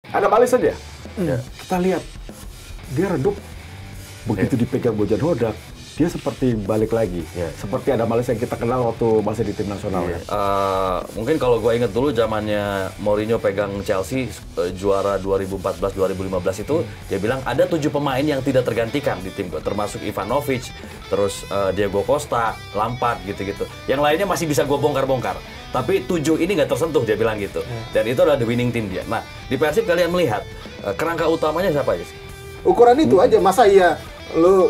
Ada balis saja. Kita lihat dia redup. Begitu dipegang Bojan Hodak, dia seperti balik lagi. Seperti ada Malis yang kita kenal waktu masih di tim nasional. Mungkin kalau gue inget dulu zamannya Mourinho pegang Chelsea juara 2014-2015 itu, dia bilang ada 7 pemain yang tidak tergantikan di tim gue, termasuk Ivanovic, terus Diego Costa, Lampard gitu-gitu. Yang lainnya masih bisa gue bongkar-bongkar. Tapi 7 ini nggak tersentuh, dia bilang gitu. Dan itu adalah the winning team dia. Nah, di Persib kalian melihat kerangka utamanya siapa aja sih? Ukuran itu aja, masa iya lu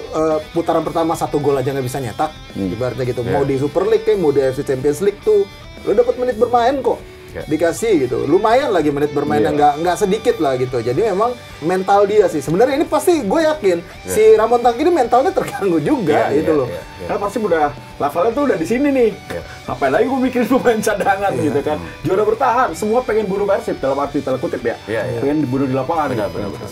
putaran pertama 1 gol aja nggak bisa nyetak, ibaratnya gitu. Mau di Super League mau di AFC Champions League tuh, lu dapat menit bermain kok, dikasih gitu. Lumayan lagi menit bermain yang nggak sedikit lah gitu. Jadi memang mental dia sih. Sebenarnya ini pasti gue yakin si Ramon Tangki ini mentalnya terganggu juga gitu loh. Karena pasti udah levelnya tuh udah di sini nih. Ngapain lagi gue mikirin pemain cadangan gitu kan. Juara bertahan, semua pengen bunuh Persib dalam arti tanda kutip ya. Pengen dibunuh di lapangan. Benar.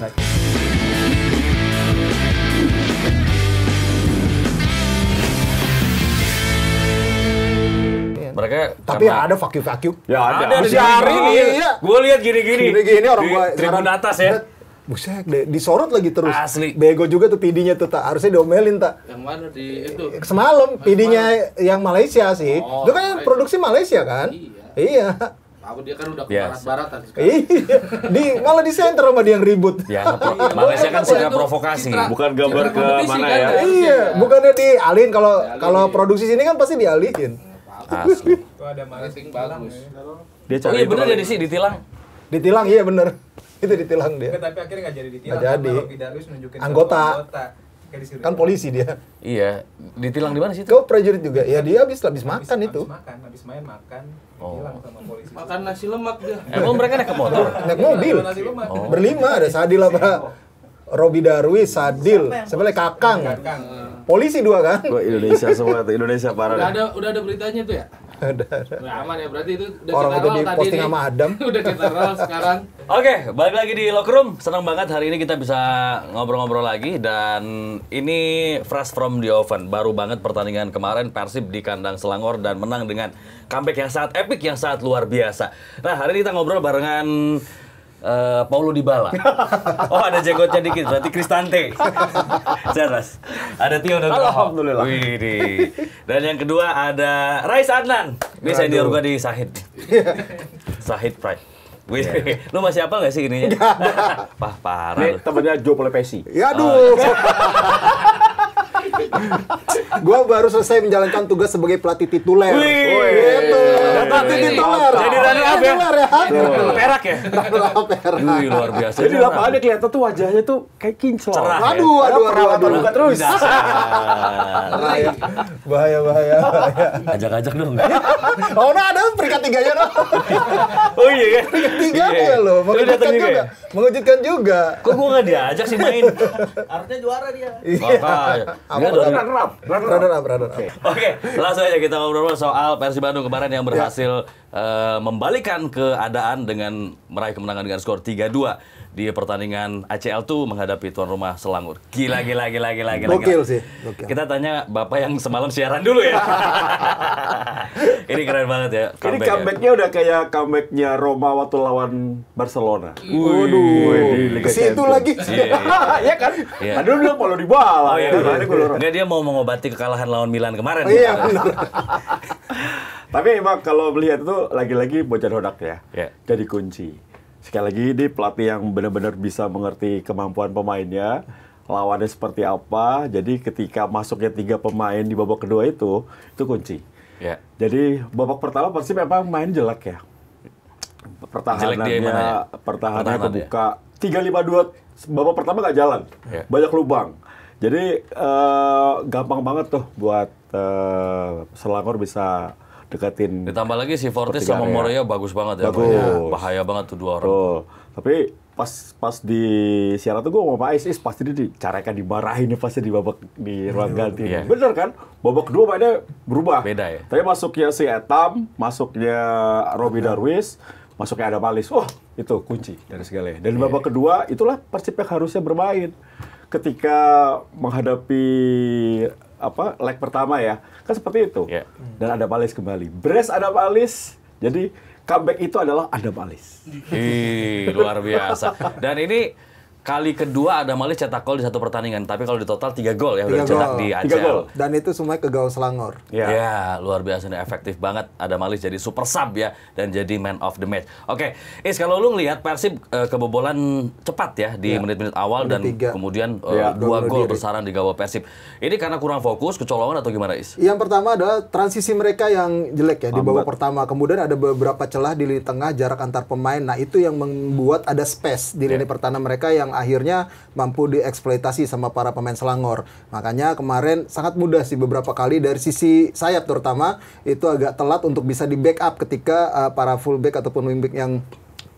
Mereka Tapi ada fuck you. Ya ada ada. di hari ini. Iya. Gue lihat gini-gini. Gini orang gua tribun atas ya. Buset deh, disorot lagi terus. Asli. Bego juga tuh PD-nya tuh, tak harusnya diomelin tak. Yang mana di itu? Semalam PD-nya yang Malaysia sih. Itu kan produksi Malaysia kan? Iya. Tahu dia kan udah ke barat-baratan sekarang. Iya. Malah di center sama dia yang ribut. Ya, Malaysia kan suka provokasi. Bukan gambar ke mana ya. Iya, bukannya dialihin kalau produksi sini kan pasti dialihin. Asli. Ada marketing bagus. Dia Oh iya bener jadi sih ditilang. Ditilang iya bener. Itu ditilang dia. Tapi akhirnya nggak jadi ditilang. Nggak jadi. Karena Robi Darwis nunjukin Anggota. Kayak disuruh. Kan polisi dia. Iya, ditilang di mana sih itu? Kau prajurit juga. Ya dia habis makan itu. Habis main makan. Ditilang sama polisi. Makan nasi lemak dia. Emang mereka naik ke motor? Naik mobil. Nasi lemak. Berlima ada Sadil apa? Robi Darwis, Sadil, sebelah Kakang. Polisi 2 kan? Gua Indonesia semua tuh, Indonesia parah. Udah ada beritanya tuh ya? Ada. Nah, aman ya, berarti itu udah Orang kita udah roll di tadi posting nih. sama Adam. Udah kita roll sekarang. Oke, balik lagi di Locker Room. Senang banget hari ini kita bisa ngobrol-ngobrol lagi. Dan ini fresh from the oven. Baru banget pertandingan kemarin Persib di kandang Selangor dan menang dengan comeback yang sangat epic, yang sangat luar biasa. Nah, hari ini kita ngobrol barengan Paulo Dybala. Oh, ada jenggotnya dikit, berarti Cristante. Sehat, Mas. Ada Tio dan Alhamdulillah. Widih. Dan yang kedua ada Rais Adnan. Ini senior gua di Sahid. Sahid Pride. Widih. Lu masih apa nggak sih ininya? Parah Ini lu. temannya Joe Polepesi. Ya aduh. Gua baru selesai menjalankan tugas sebagai pelatih tituler. Gitu. Pelatih tituler. Jadi runner up ya? Tituler ya. Perak ya? Perak. Wih, luar biasa. Jadi lapangannya kelihatan tuh wajahnya tuh kayak kinclong. Cerah. Ya? Aduh. Buka terus. Bahaya. Ajak-ajak dong. Oh, nah ada peringkat 3-nya dong. Oh iya kan? Tiga ya loh, Lu datang juga ya? mengejutkan juga. Kok gua nggak diajak sih main? Harusnya juara dia. Makanya. Dia dari- Runner up. Oke, langsung aja kita ngobrol soal Persib Bandung kemarin yang berhasil membalikan keadaan dengan meraih kemenangan dengan skor 3-2 di pertandingan ACL tuh menghadapi tuan rumah Selangor. Gila. Gokil sih. Gokil. Kita tanya Bapak yang semalam siaran dulu ya. Ini keren banget ya. Ini comeback-nya udah kayak comeback-nya Roma waktu lawan Barcelona. Waduh. Ke situ lagi. Iya kan? Iya. Tadi lu bilang kalau Dybala. Oh iya, Tadi gua lurus. Enggak, dia mau mengobati kekalahan lawan Milan kemarin. Iya benar. Tapi emang kalau melihat itu lagi-lagi Bojan Hodak ya. Iya. Jadi kunci. Sekali lagi ini pelatih yang benar-benar bisa mengerti kemampuan pemainnya, lawannya seperti apa. Jadi ketika masuknya 3 pemain di babak kedua itu kunci. Ya. Jadi babak pertama Persib memang main jelek ya. Jelek dia mana ya? Pertahanannya Pertahanan kebuka. 3-5-2 babak pertama nggak jalan. Ya. Banyak lubang. Jadi gampang banget tuh buat Selangor bisa deketin. Ditambah lagi si Fortis Pertigaan sama ya. Morea bagus banget ya. Bagus. Bahaya banget tuh 2 orang. Tuh. Tapi pas di siaran tuh gue ngomong sama Ais, pasti dia dicarekan, dimarahin nih pasti di babak di ruang ganti. Iya. Bener kan? Babak kedua mainnya berubah. Beda ya? Tapi masuknya si Etam, masuknya Robi Darwis, masuknya Adam Alis. Wah, itu kunci dari segalanya. Dan babak kedua itulah Persib yang harusnya bermain. Ketika menghadapi leg pertama ya, kan seperti itu. Iya. Dan Adam Alis kembali. Brace Adam Alis. Jadi comeback itu adalah Adam Alis. Luar biasa. Dan ini kali kedua Adam Alis cetak gol di satu pertandingan, tapi kalau di total 3 gol ya udah 3 cetak gol. di 3 ACL. gol. Dan itu semuanya ke gawang Selangor. Ya, luar biasa nih, efektif banget Adam Alis jadi super sub ya dan jadi man of the match. Oke, kalau lu ngelihat Persib kebobolan cepat ya di menit-menit awal dan Menit 3. kemudian Ya, 2 gol gol diri. bersarang di gawang Persib. Ini karena kurang fokus, kecolongan atau gimana, Is? Yang pertama adalah transisi mereka yang jelek ya di babak Lambat. pertama. Kemudian ada beberapa celah di lini tengah, jarak antar pemain. Nah, itu yang membuat ada space di lini pertahanan mereka yang akhirnya mampu dieksploitasi sama para pemain Selangor. Makanya kemarin sangat mudah sih beberapa kali dari sisi sayap terutama itu agak telat untuk bisa di backup ketika para fullback ataupun wingback yang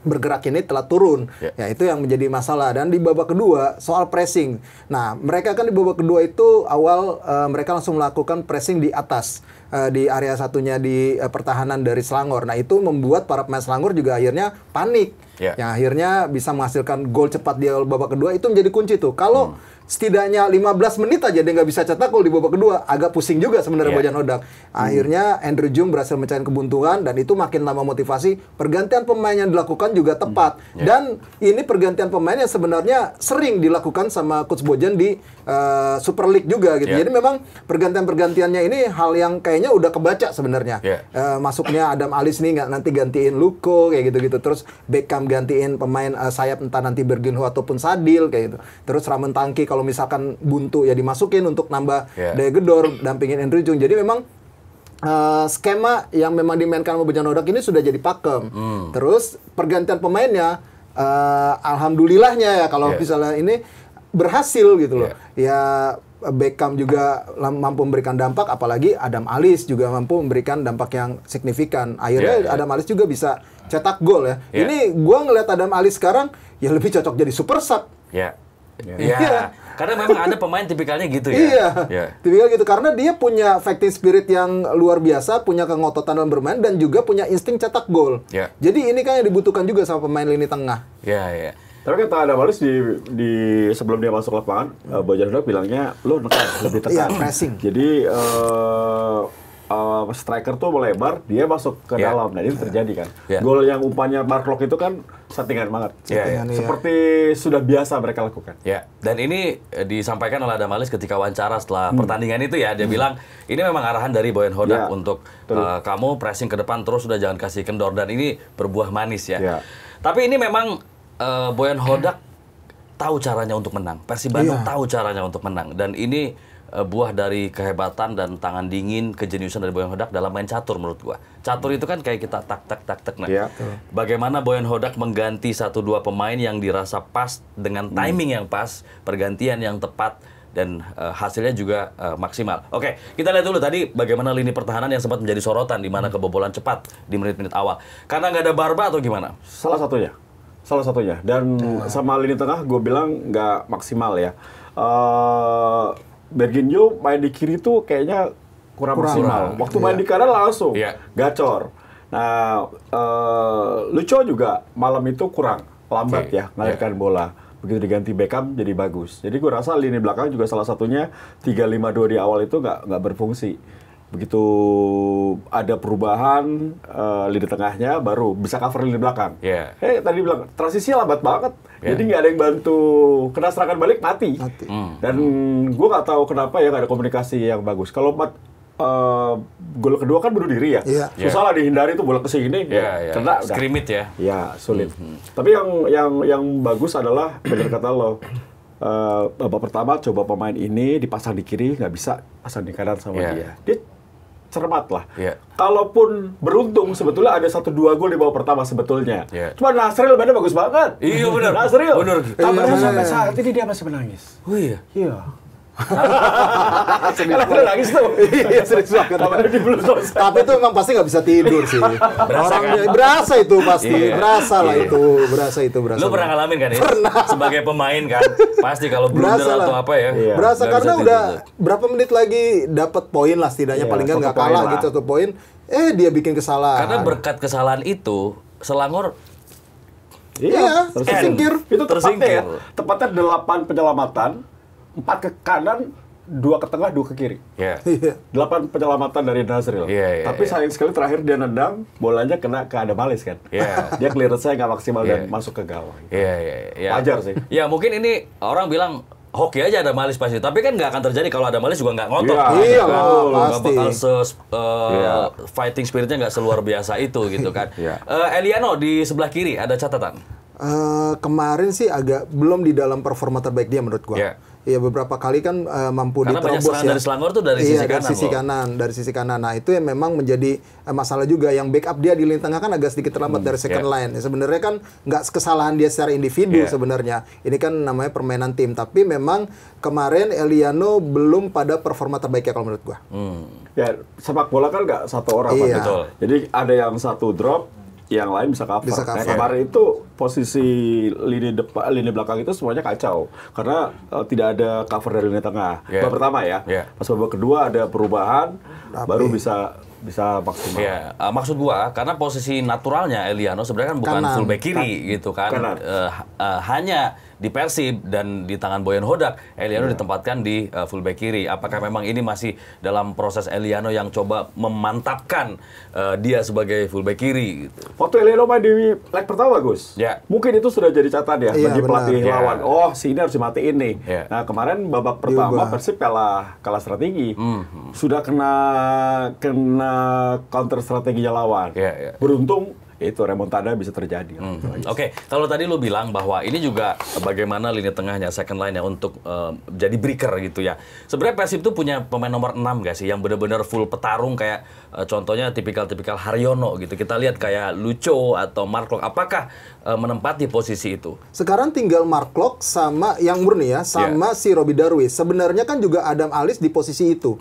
bergerak ini telah turun. Ya, itu yang menjadi masalah. Dan di babak kedua soal pressing. Nah, mereka kan di babak kedua itu awal mereka langsung melakukan pressing di atas di area satunya di pertahanan dari Selangor. Nah, itu membuat para pemain Selangor juga akhirnya panik. Yang akhirnya bisa menghasilkan gol cepat di babak kedua itu menjadi kunci tuh. Kalau setidaknya 15 menit aja dia nggak bisa cetak gol di babak kedua, agak pusing juga sebenarnya Bojan Hodak. Akhirnya Andrew Jung berhasil mencari kebuntuan dan itu makin lama motivasi. Pergantian pemain yang dilakukan juga tepat. Dan ini pergantian pemain yang sebenarnya sering dilakukan sama Coach Bojan di Super League juga gitu. Jadi memang pergantian-pergantiannya ini hal yang kayaknya udah kebaca sebenarnya. Masuknya Adam Alis nih nanti gantiin Luko kayak gitu-gitu. Terus Beckham gantiin pemain sayap entah nanti Berginho ataupun Sadil kayak gitu. Terus Ramen Tangki kalau misalkan buntu ya dimasukin untuk nambah daya gedor, dampingin Andrew Jung. Jadi memang skema yang memang dimainkan sama Bojan Hodak ini sudah jadi pakem. Terus pergantian pemainnya alhamdulillahnya ya kalau misalnya ini berhasil gitu loh. Ya Beckham juga mampu memberikan dampak, apalagi Adam Alis juga mampu memberikan dampak yang signifikan. Akhirnya Adam Alis juga bisa cetak gol ya. Ini gua ngelihat Adam Alis sekarang ya lebih cocok jadi super sub. Karena memang ada pemain tipikalnya gitu ya. Tipikal gitu karena dia punya fighting spirit yang luar biasa, punya kengototan dalam bermain dan juga punya insting cetak gol. Jadi ini kan yang dibutuhkan juga sama pemain lini tengah. Tapi kata Adam Alis di sebelum dia masuk lapangan, Bojan Hodak bilangnya lo nekan, lebih tekan. Pressing. Jadi striker tuh melebar, dia masuk ke dalam. Nah, ini terjadi kan. Gol yang umpannya Mark Locke itu kan settingan banget. Seperti sudah biasa mereka lakukan. Dan ini disampaikan oleh Adam Alis ketika wawancara setelah pertandingan itu ya. Dia bilang, ini memang arahan dari Bojan Hodak untuk kamu pressing ke depan terus, sudah jangan kasih kendor. Dan ini berbuah manis ya. Tapi ini memang Bojan Hodak tahu caranya untuk menang. Persib Bandung tahu caranya untuk menang. Dan ini buah dari kehebatan dan tangan dingin, kejeniusan dari Bojan Hodak dalam main catur menurut gua. Catur itu kan kayak kita tak. Nah, bagaimana Bojan Hodak mengganti 1-2 pemain yang dirasa pas dengan timing yang pas, pergantian yang tepat, dan hasilnya juga maksimal. Oke, kita lihat dulu tadi bagaimana lini pertahanan yang sempat menjadi sorotan di mana kebobolan cepat di menit-menit awal. Karena nggak ada Barba atau gimana? Salah satunya. Dan sama lini tengah gue bilang nggak maksimal ya. Berginho main di kiri tuh kayaknya kurang maksimal. Waktu main di kanan langsung gacor. Nah, Lucho juga malam itu kurang lambat ya melahirkan bola. Begitu diganti Beckham jadi bagus. Jadi gue rasa lini belakang juga salah satunya 3-5-2 di awal itu nggak berfungsi. Begitu ada perubahan lini tengahnya baru bisa cover lini belakang. Tadi bilang transisi lambat banget. Jadi nggak ada yang bantu, kena serangan balik mati. Dan gue nggak tahu kenapa ya nggak ada komunikasi yang bagus. Kalau gol kedua kan bunuh diri ya. Susah lah dihindari tuh bola ke sini. Kena skrimit ya. Ya sulit. Tapi yang bagus adalah benar kata lo. Babak pertama coba pemain ini dipasang di kiri, nggak bisa pasang di kanan sama dia. Dia cermat lah. Kalaupun beruntung sebetulnya ada 1-2 gol di babak pertama sebetulnya. Cuma Nasril mainnya bagus banget. Iya benar. Nasril. Benar. Tapi sampai saat ini dia masih menangis. Oh iya. Karena nangis tuh. Iya, serius banget. Tapi itu memang pasti nggak bisa tidur sih. Berasa itu pasti. Berasa itu. Lu pernah ngalamin kan ya? Pernah. Sebagai pemain kan, pasti kalau blunder atau apa ya. Berasa karena udah berapa menit lagi dapat poin lah setidaknya, paling nggak kalah gitu 1 poin. Dia bikin kesalahan. Karena berkat kesalahan itu, Selangor tersingkir. Itu tersingkir. Tepatnya 8 penyelamatan, 4 ke kanan, 2 ke tengah, 2 ke kiri. Ya. 8 penyelamatan dari Nazril. Tapi sayang sekali terakhir dia nendang, bolanya kena ke Adamalis kan. Dia clearance-nya nggak maksimal dan masuk ke gawang. Wajar sih. Ya mungkin ini orang bilang hoki aja Adamalis pasti, tapi kan nggak akan terjadi kalau Adamalis juga nggak ngotot. Iya, nggak pasti. bakal fighting spiritnya nggak seluar biasa itu gitu kan. Eliano di sebelah kiri ada catatan. Kemarin sih agak belum di dalam performa terbaik dia menurut gua. Iya, beberapa kali kan mampu karena banyak diterobos serangan dari Selangor tuh dari sisi kanan. Dari sisi kanan. Nah, itu yang memang menjadi masalah juga. Yang backup dia di lini tengah kan agak sedikit terlambat dari second line. Ya, sebenarnya kan nggak kesalahan dia secara individu sebenarnya. Ini kan namanya permainan tim. Tapi memang kemarin Eliano belum pada performa terbaiknya kalau menurut gua. Ya, sepak bola kan nggak satu orang. Iya. Betul. Jadi ada yang satu drop, yang lain bisa cover. Nah, kemarin itu posisi lini depan, lini belakang itu semuanya kacau karena tidak ada cover dari lini tengah. Babak pertama ya. Pas babak kedua ada perubahan, baru bisa maksimal. Maksud gua karena posisi naturalnya Eliano sebenarnya kan bukan fullback kiri gitu kan. Hanya di Persib dan di tangan Boyan Hodak, Eliano ditempatkan di fullback kiri. Apakah memang ini masih dalam proses Eliano yang coba memantapkan dia sebagai fullback kiri? Gitu. Waktu Eliano main di leg pertama, Gus, mungkin itu sudah jadi catatan ya bagi pelatih lawan. Oh, si ini harus dimatiin nih. Nah, kemarin babak pertama Persib kalah strategi. Sudah kena counter strateginya lawan. Beruntung itu remontada bisa terjadi. Oke, kalau tadi lu bilang bahwa ini juga bagaimana lini tengahnya, second line-nya untuk jadi breaker gitu ya. Sebenarnya Persib itu punya pemain nomor 6 gak sih yang benar-benar full petarung kayak contohnya tipikal Haryono gitu. Kita lihat kayak Lucho atau Mark Klok. Apakah menempati posisi itu? Sekarang tinggal Mark Klok sama yang murni ya, sama si Robbie Darwish. Sebenarnya kan juga Adam Alis di posisi itu.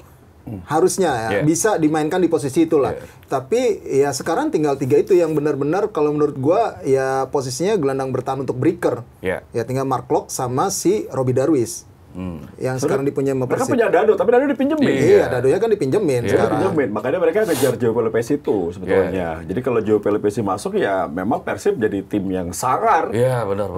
Harusnya ya, bisa dimainkan di posisi itulah. Tapi ya sekarang tinggal 3 itu yang benar-benar kalau menurut gua ya posisinya gelandang bertahan untuk breaker. Ya tinggal Mark Klok sama si Robbie Darwish. Yang sekarang dipunyai sama Mereka Persib. punya Dado, tapi Dado dipinjemin. Iya, Dadonya kan dipinjemin sekarang. Makanya mereka ngejar Joe Pelopesi itu sebetulnya. Jadi kalau Joe Pelopesi masuk ya memang Persib jadi tim yang sangar. Iya, benar.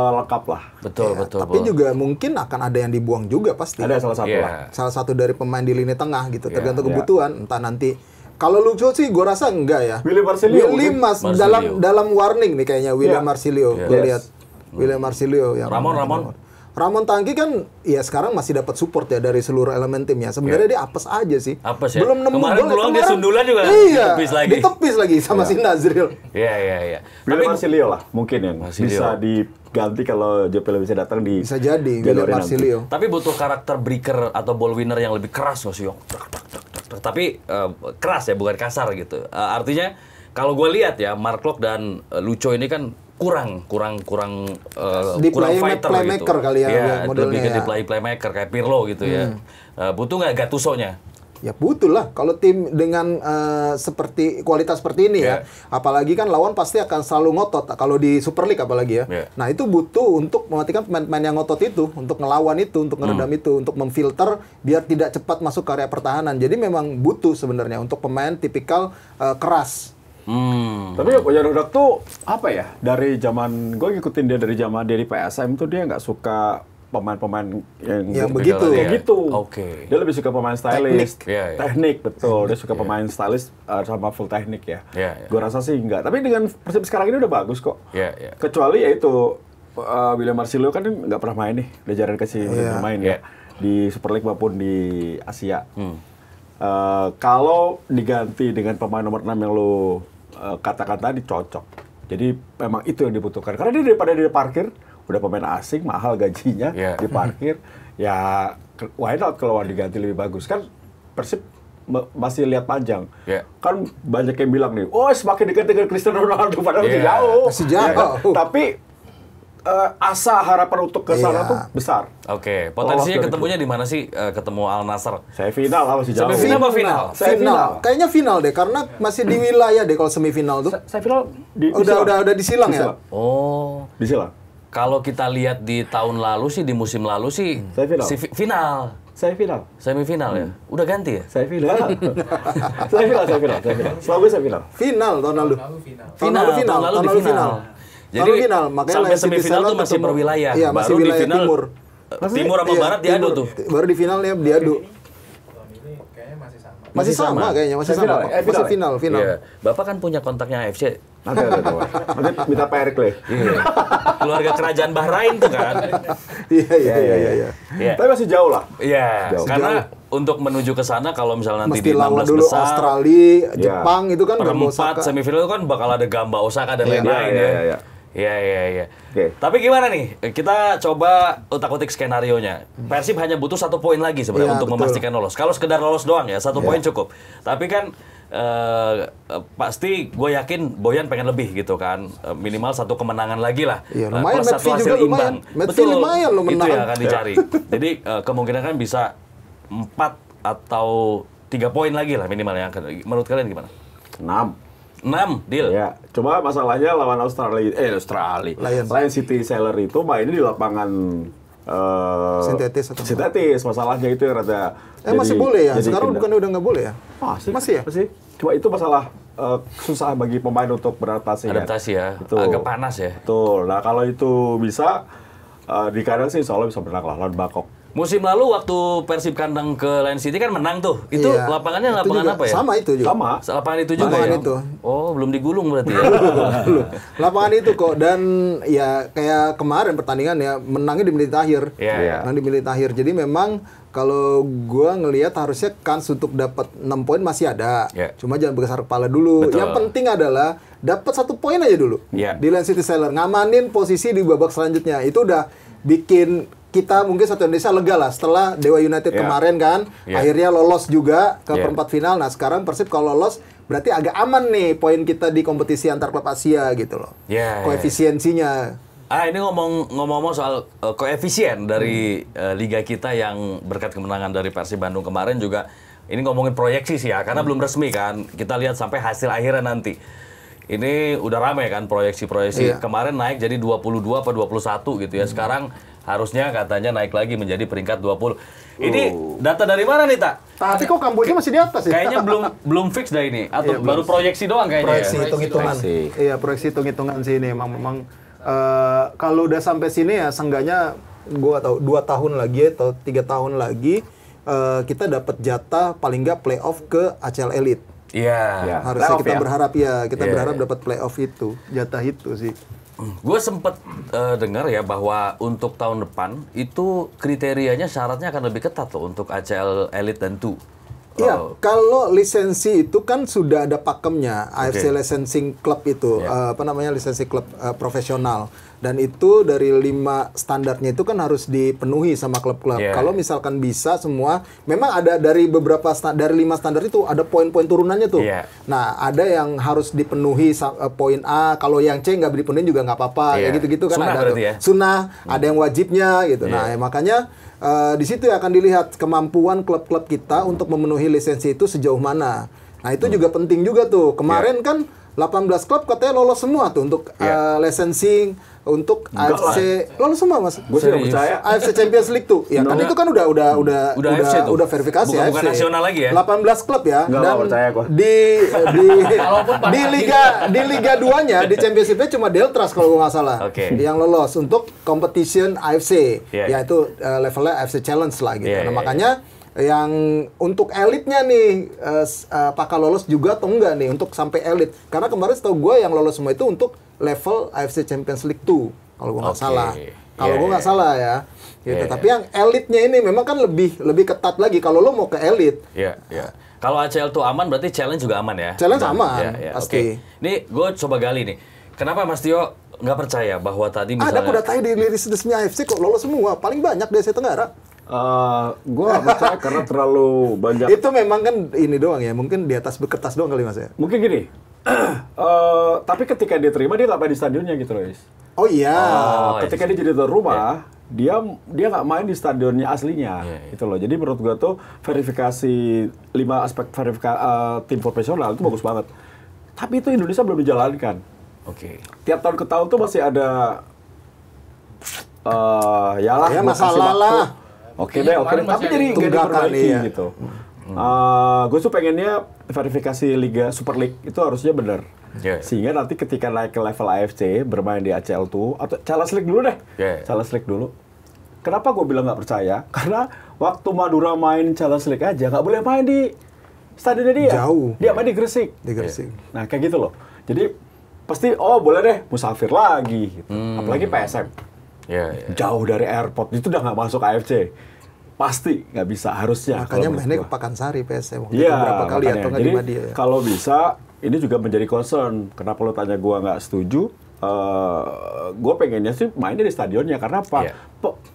Lengkap lah. Betul. Tapi juga mungkin akan ada yang dibuang juga pasti. Ada salah satu lah. Salah satu dari pemain di lini tengah gitu, tergantung kebutuhan. Entah nanti kalau Lucho sih gue rasa enggak ya. William Marsilio. Dalam warning nih kayaknya William Marsilio. Gue lihat William Marsilio yang Ramon Tangki kan ya sekarang masih dapat support ya dari seluruh elemen timnya. Sebenarnya dia apes aja sih. Apes ya? Belum nemu kemarin gol. Dia sundulan juga ditepis lagi sama si Nazril. Iya. William Marsilio lah mungkin yang bisa diganti kalau Jopel bisa datang di bisa jadi William Marsilio. Tapi butuh karakter breaker atau ball winner yang lebih keras nggak sih, Yong? Tapi keras ya, bukan kasar gitu. Artinya kalau gue lihat ya Mark Klok dan Lucho ini kan kurang fighter playmaker gitu. Kali ya modelnya lebih ke playmaker kayak Pirlo gitu ya. Butuh nggak Gattuso-nya? Ya butuh lah kalau tim dengan kualitas seperti ini ya. Apalagi kan lawan pasti akan selalu ngotot kalau di Super League apalagi ya. Nah, itu butuh untuk mematikan pemain-pemain yang ngotot itu, untuk ngelawan itu, untuk ngeredam itu, untuk memfilter biar tidak cepat masuk ke area pertahanan. Jadi memang butuh sebenarnya untuk pemain tipikal keras. Tapi Boyan Hodak tuh apa ya? Dari zaman gue ngikutin dia dari zaman dia di PSM tuh dia nggak suka pemain-pemain yang begitu. Oke. Dia lebih suka pemain stylish, teknik betul. Dia suka pemain stylish sama full teknik ya. Gue rasa sih enggak. Tapi dengan Persib sekarang ini udah bagus kok. Kecuali ya itu William Marsilio kan nggak pernah main nih. Udah jarang kasih bermain ya di Super League maupun di Asia. Kalau diganti dengan pemain nomor 6 yang lo katakan tadi cocok. Jadi memang itu yang dibutuhkan. Karena dia daripada dia parkir, udah pemain asing, mahal gajinya, diparkir, ya why not kalau diganti lebih bagus. Kan Persib masih lihat panjang. Kan banyak yang bilang nih, oh semakin dekat dengan Cristiano Ronaldo, padahal masih jauh. Ya, kan? Tapi asa harapan untuk ke sana tuh besar. Oke, potensinya ketemunya di mana sih ketemu Al Nassr? Semifinal lah masih jauh. Semifinal apa final? Final. Kayaknya final deh karena masih di wilayah deh kalau semifinal tuh. Semifinal udah disilang ya. Oh, disilang. Kalau kita lihat di tahun lalu sih, di musim lalu sih final. Semifinal ya? Udah ganti ya? Semifinal. Selalu semifinal. Final tahun lalu. Tahun lalu final. Jadi final, makanya sampai semifinal tuh masih per wilayah. Iya, masih baru wilayah di final timur. Timur sama Iya, Barat diadu Timur. tuh. Baru di final ya diadu. Tahun ini kayaknya masih sama. Masih sama kayaknya, masih Final sama. ya? Masih final. Iya. Bapak kan punya kontaknya AFC. Nanti nanti minta Pak Erik lah. Iya. Keluarga kerajaan Bahrain tuh kan. Iya. Iya. Tapi masih jauh lah. Iya, Jauh. karena untuk menuju ke sana kalau misalnya nanti Mesti di lawan 16 dulu besar, Australia, Jepang itu kan Gamba perempat Osaka. semifinal itu kan bakal ada Gamba Osaka dan Iya. lain-lain Iya, ya. iya. Iya. Oke. Tapi gimana nih? Kita coba utak-utik skenarionya. Persib hanya butuh 1 poin lagi sebenarnya Iya, untuk betul. memastikan lolos. Kalau sekedar lolos doang ya, 1 poin cukup. Tapi kan pasti gue yakin Boyan pengen lebih gitu kan. Minimal 1 kemenangan lagi lah. Iya, lumayan, Plus 1 Medvi hasil juga lumayan. imbang. Medvi lumayan lo Itu menang. yang akan dicari. Jadi kemungkinan kan bisa 4 atau 3 poin lagi lah minimal yang akan. Menurut kalian gimana? 6. 6, deal. Ya, cuma masalahnya lawan Lion City Sailor itu mainnya di lapangan Sintetis atau apa? sintetis. Masalahnya itu yang rada Masih boleh ya? Sekarang bukannya udah nggak boleh ya? Masih ya? Masih. Cuma itu masalah susah bagi pemain untuk beradaptasi. Adaptasi ya, Betul. agak panas ya. Betul. Nah, kalau itu bisa di kandang sih insya Allah bisa menang lah lawan Bangkok. Musim lalu waktu Persib kandang ke Lion City kan menang tuh. Itu Iya. lapangannya Itu lapangan juga apa ya? Sama itu juga. Sama. Lapangan itu juga Lapangan ya? itu. Oh, belum digulung berarti ya? Belum. Lapangan itu kok, dan ya kayak kemarin pertandingan ya menangnya di menit akhir. Iya. Menang di menit akhir. Jadi memang kalau gua ngelihat harusnya kans untuk dapat 6 poin masih ada. Iya. Cuma jangan besar kepala dulu. Betul. Yang penting adalah dapat 1 poin aja dulu. Iya. Di Lion City Sailor, ngamanin posisi di babak selanjutnya. Itu udah bikin kita mungkin satu Indonesia lega lah setelah Dewa United Iya. kemarin kan Iya. akhirnya lolos juga ke Iya. perempat final. Nah sekarang Persib kalau lolos berarti agak aman nih poin kita di kompetisi antar klub Asia gitu loh. Iya, iya. Koefisiensinya. Ini ngomong-ngomong soal koefisien dari liga kita yang berkat kemenangan dari Persib Bandung kemarin juga ini ngomongin proyeksi sih ya karena belum resmi kan. Kita lihat sampai hasil akhirnya nanti. Ini udah ramai kan proyeksi-proyeksi. Iya. Kemarin naik jadi 22 apa 21 gitu ya. Sekarang harusnya katanya naik lagi menjadi peringkat 20. Ini data dari mana nih, Tak? Tapi kok Kamboja masih di atas ya? Kayaknya belum fix dah ini atau Iya, baru proyeksi doang kayaknya. proyeksi Ya? hitung-hitungan. Proyeksi. Iya, proyeksi hitung-hitungan sih ini memang kalau udah sampai sini ya seenggaknya gua tahu 2 tahun lagi atau 3 tahun lagi kita dapat jatah paling nggak playoff ke ACL Elite. Iya. Iya. Harusnya Playoff kita ya? berharap ya, kita Iya, berharap iya. dapat playoff itu, jatah itu sih. Gue sempet dengar ya bahwa untuk tahun depan itu kriterianya syaratnya akan lebih ketat loh untuk ACL Elite dan 2. Iya, kalau lisensi itu kan sudah ada pakemnya, AFC Licensing Club itu, Iya. lisensi klub profesional. Dan itu dari 5 standarnya itu kan harus dipenuhi sama klub-klub. Iya. Kalau misalkan bisa semua, memang ada dari beberapa dari 5 standar itu ada poin-poin turunannya tuh. Iya. Nah, ada yang harus dipenuhi poin A, kalau yang C nggak dipenuhi juga nggak apa-apa, Iya. ya gitu-gitu kan Sunnah ada berarti tuh. ya? Sunnah, ada yang wajibnya gitu. Iya. Nah, makanya di situ akan dilihat kemampuan klub-klub kita untuk memenuhi lisensi itu sejauh mana. Nah, itu juga penting juga tuh. Kemarin kan 18 klub katanya lolos semua tuh untuk licensing, untuk AFC lolos semua, Mas. Gue sih nggak percaya. AFC Champions League tuh. Ya kan itu kan udah AFC tuh? verifikasi Bukan AFC. nasional lagi ya? 18 klub ya. Nggak percaya gua. di Kalaupun di Liga 2-nya di Championship-nya cuma Deltras kalau gua nggak salah. Oke. Yang lolos untuk competition AFC. Iya. Yaitu levelnya AFC Challenge lah gitu. Iya, Nah, iya, makanya yang untuk elitnya nih apakah lolos juga atau enggak nih untuk sampai elit, karena kemarin setahu gue yang lolos semua itu untuk level AFC Champions League 2 kalau gue nggak Oke. salah, kalau Iya, gue nggak iya. salah ya gitu. Iya, Tapi yang elitnya ini memang kan lebih ketat lagi kalau lo mau ke elit. Iya, iya. Kalau ACL tuh aman, berarti challenge juga aman ya? Challenge aman, Oke. pasti. Nih, gue coba gali nih. Kenapa Mas Tio nggak percaya bahwa tadi Ada misalnya... aku datanya di list-listnya AFC kok lolos semua, paling banyak di Asia Tenggara. Gue nggak percaya karena terlalu banyak. Itu memang kan ini doang ya, mungkin di atas kertas doang kali Mas ya. Mungkin gini. Tapi ketika dia terima dia nggak main di stadionnya gitu loh, Is. Oh iya. Ketika dia jadi tuan rumah, dia nggak main di stadionnya aslinya, gitu loh. Jadi menurut gua tuh verifikasi 5 aspek verifikasi tim profesional itu bagus banget. Tapi itu Indonesia belum dijalankan. Oke. Tiap tahun ke tahun tuh masih ada Ya, gua kasih masalah waktu. lah. Oke Kayaknya deh, oke. kemarin Tapi masih jadi ada nggak tunggakan, diperbaiki iya. gitu. Gue tuh pengennya verifikasi Liga Super League itu harusnya benar. Iya. Sehingga nanti ketika naik ke level AFC bermain di ACL tuh atau Challenge League dulu deh. Iya. Challenge League dulu. Kenapa gue bilang nggak percaya? Karena waktu Madura main Challenge League aja nggak boleh main di stadionnya dia. Jauh. Dia main di Gresik. Di Gresik. Nah kayak gitu loh. Jadi pasti boleh deh musafir lagi. Gitu. Apalagi PSM. Jauh dari airport itu udah nggak masuk AFC. Pasti nggak bisa, harusnya. Makanya mainnya ke Pakansari PSM waktu itu berapa kali atau nggak di Madia. Ya? Kalau bisa, ini juga menjadi concern. Kenapa lo tanya gue nggak setuju? Gue pengennya sih mainnya di stadionnya. Karena apa?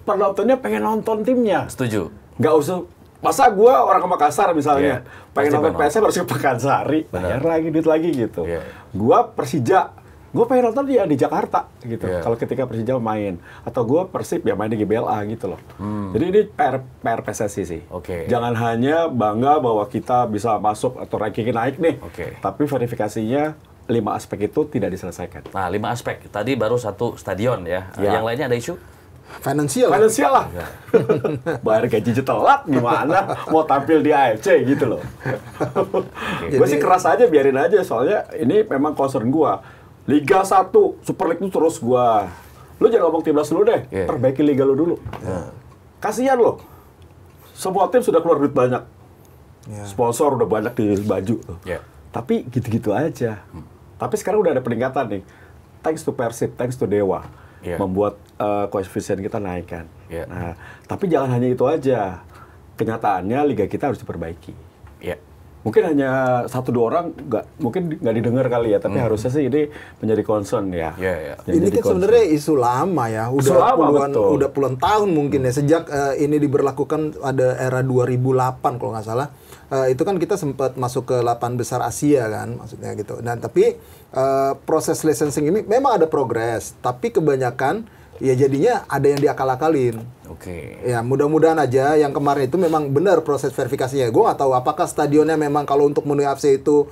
Penontonnya pengen nonton timnya. Setuju. Nggak usah. Masa gue orang ke Makassar misalnya, pengen nonton PSM harus ke Pakansari. Bayar lagi, duit lagi gitu. Gue Persija. Gue pengen nonton dia di Jakarta gitu. Kalau ketika Persija main atau gue Persib ya main di GBLA gitu loh. Jadi ini PR PSSI sih. Jangan hanya bangga bahwa kita bisa masuk atau rankingnya naik nih. Tapi verifikasinya 5 aspek itu tidak diselesaikan. Nah, 5 aspek. Tadi baru 1 stadion ya. Yang lainnya ada isu? Finansial lah. Bayar gaji telat gimana? Mau tampil di AFC gitu loh. Gue sih keras aja, biarin aja. Soalnya ini memang concern gue. Liga 1, Super League itu terus gua. Lu jangan ngomong timnas dulu deh, perbaiki liga lu dulu. Kasihan lo. Semua tim sudah keluar duit banyak. Sponsor udah banyak di baju. Tapi gitu-gitu aja. Tapi sekarang udah ada peningkatan nih. Thanks to Persib, thanks to Dewa. Membuat koefisien kita naik kan. Nah, tapi jangan hanya itu aja. Kenyataannya liga kita harus diperbaiki. Mungkin hanya 1-2 orang mungkin nggak didengar kali ya, tapi harusnya sih ini menjadi concern ya. Ini kan sebenarnya isu lama ya, udah puluhan tahun mungkin ya sejak ini diberlakukan ada era 2008 kalau nggak salah. Itu kan kita sempat masuk ke 8 besar Asia kan, maksudnya gitu. Dan tapi proses licensing ini memang ada progres, tapi kebanyakan ya jadinya ada yang diakal-akalin. Ya mudah-mudahan aja yang kemarin itu memang benar proses verifikasinya. Gue nggak tahu apakah stadionnya memang kalau untuk menuju AFC itu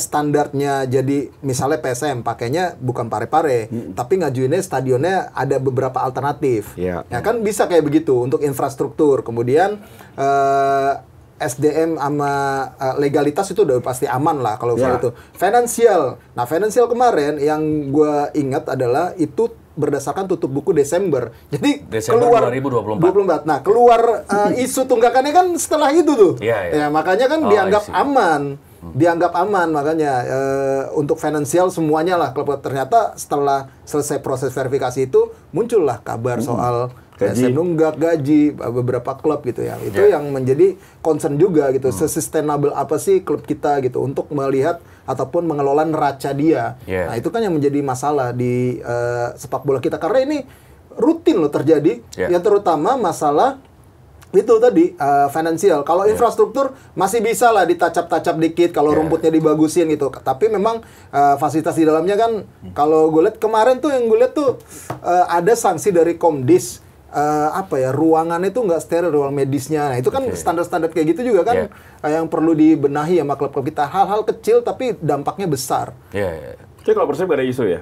standarnya jadi misalnya PSM pakainya bukan Pare-Pare, tapi ngajuinnya stadionnya ada beberapa alternatif. Ya kan bisa kayak begitu untuk infrastruktur. Kemudian SDM sama legalitas itu udah pasti aman lah kalau soal itu. Finansial. Nah, finansial kemarin yang gue ingat adalah itu berdasarkan tutup buku Desember. Jadi Desember keluar 2024. Nah, keluar isu tunggakannya kan setelah itu tuh. Ya, makanya kan dianggap aman. Dianggap aman makanya untuk finansial semuanya lah. Ternyata setelah selesai proses verifikasi itu muncullah kabar soal nunggak gaji beberapa klub gitu ya. Itu yang menjadi concern juga gitu. Se-sustainable apa sih klub kita gitu untuk melihat ataupun mengelola neraca dia. Nah, itu kan yang menjadi masalah di sepak bola kita karena ini rutin loh terjadi. Yang terutama masalah itu tadi finansial. Kalau infrastruktur masih bisa lah ditacap-tacap dikit kalau rumputnya dibagusin gitu. Tapi memang fasilitas di dalamnya kan kalau gue lihat kemarin tuh yang gue lihat tuh ada sanksi dari Komdis. Ruangannya itu nggak steril, ruang medisnya. Nah, itu kan standar-standar kayak gitu juga kan yang perlu dibenahi sama klub-klub kita. Hal-hal kecil tapi dampaknya besar. Jadi kalau Persib nggak ada isu ya?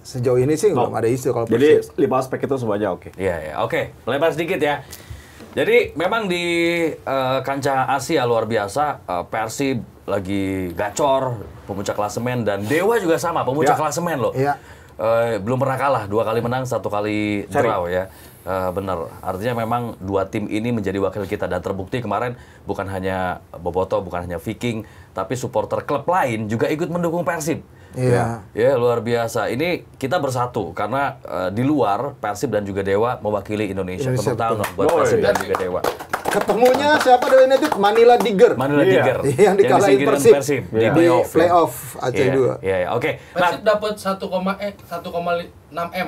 Sejauh ini sih belum ada isu kalau Persib. Jadi 5 aspek itu semuanya oke. Oke. Melebar sedikit ya. Jadi memang di kancah Asia luar biasa, Persib lagi gacor, pemuncak klasemen, dan Dewa juga sama, pemuncak klasemen loh. Belum pernah kalah, 2 kali menang, 1 kali draw ya. Benar, artinya memang 2 tim ini menjadi wakil kita dan terbukti kemarin bukan hanya Boboto, bukan hanya Viking, tapi supporter klub lain juga ikut mendukung Persib. Ya luar biasa. Ini kita bersatu karena di luar Persib dan juga Dewa mewakili Indonesia. Tepuk tangan buat Persib dan juga Dewa. Ketemunya siapa Dewa United? Manila Diger. Yang dikalahin Persib di playoff Aceh 2. Oke. Persib dapat 1,6 M.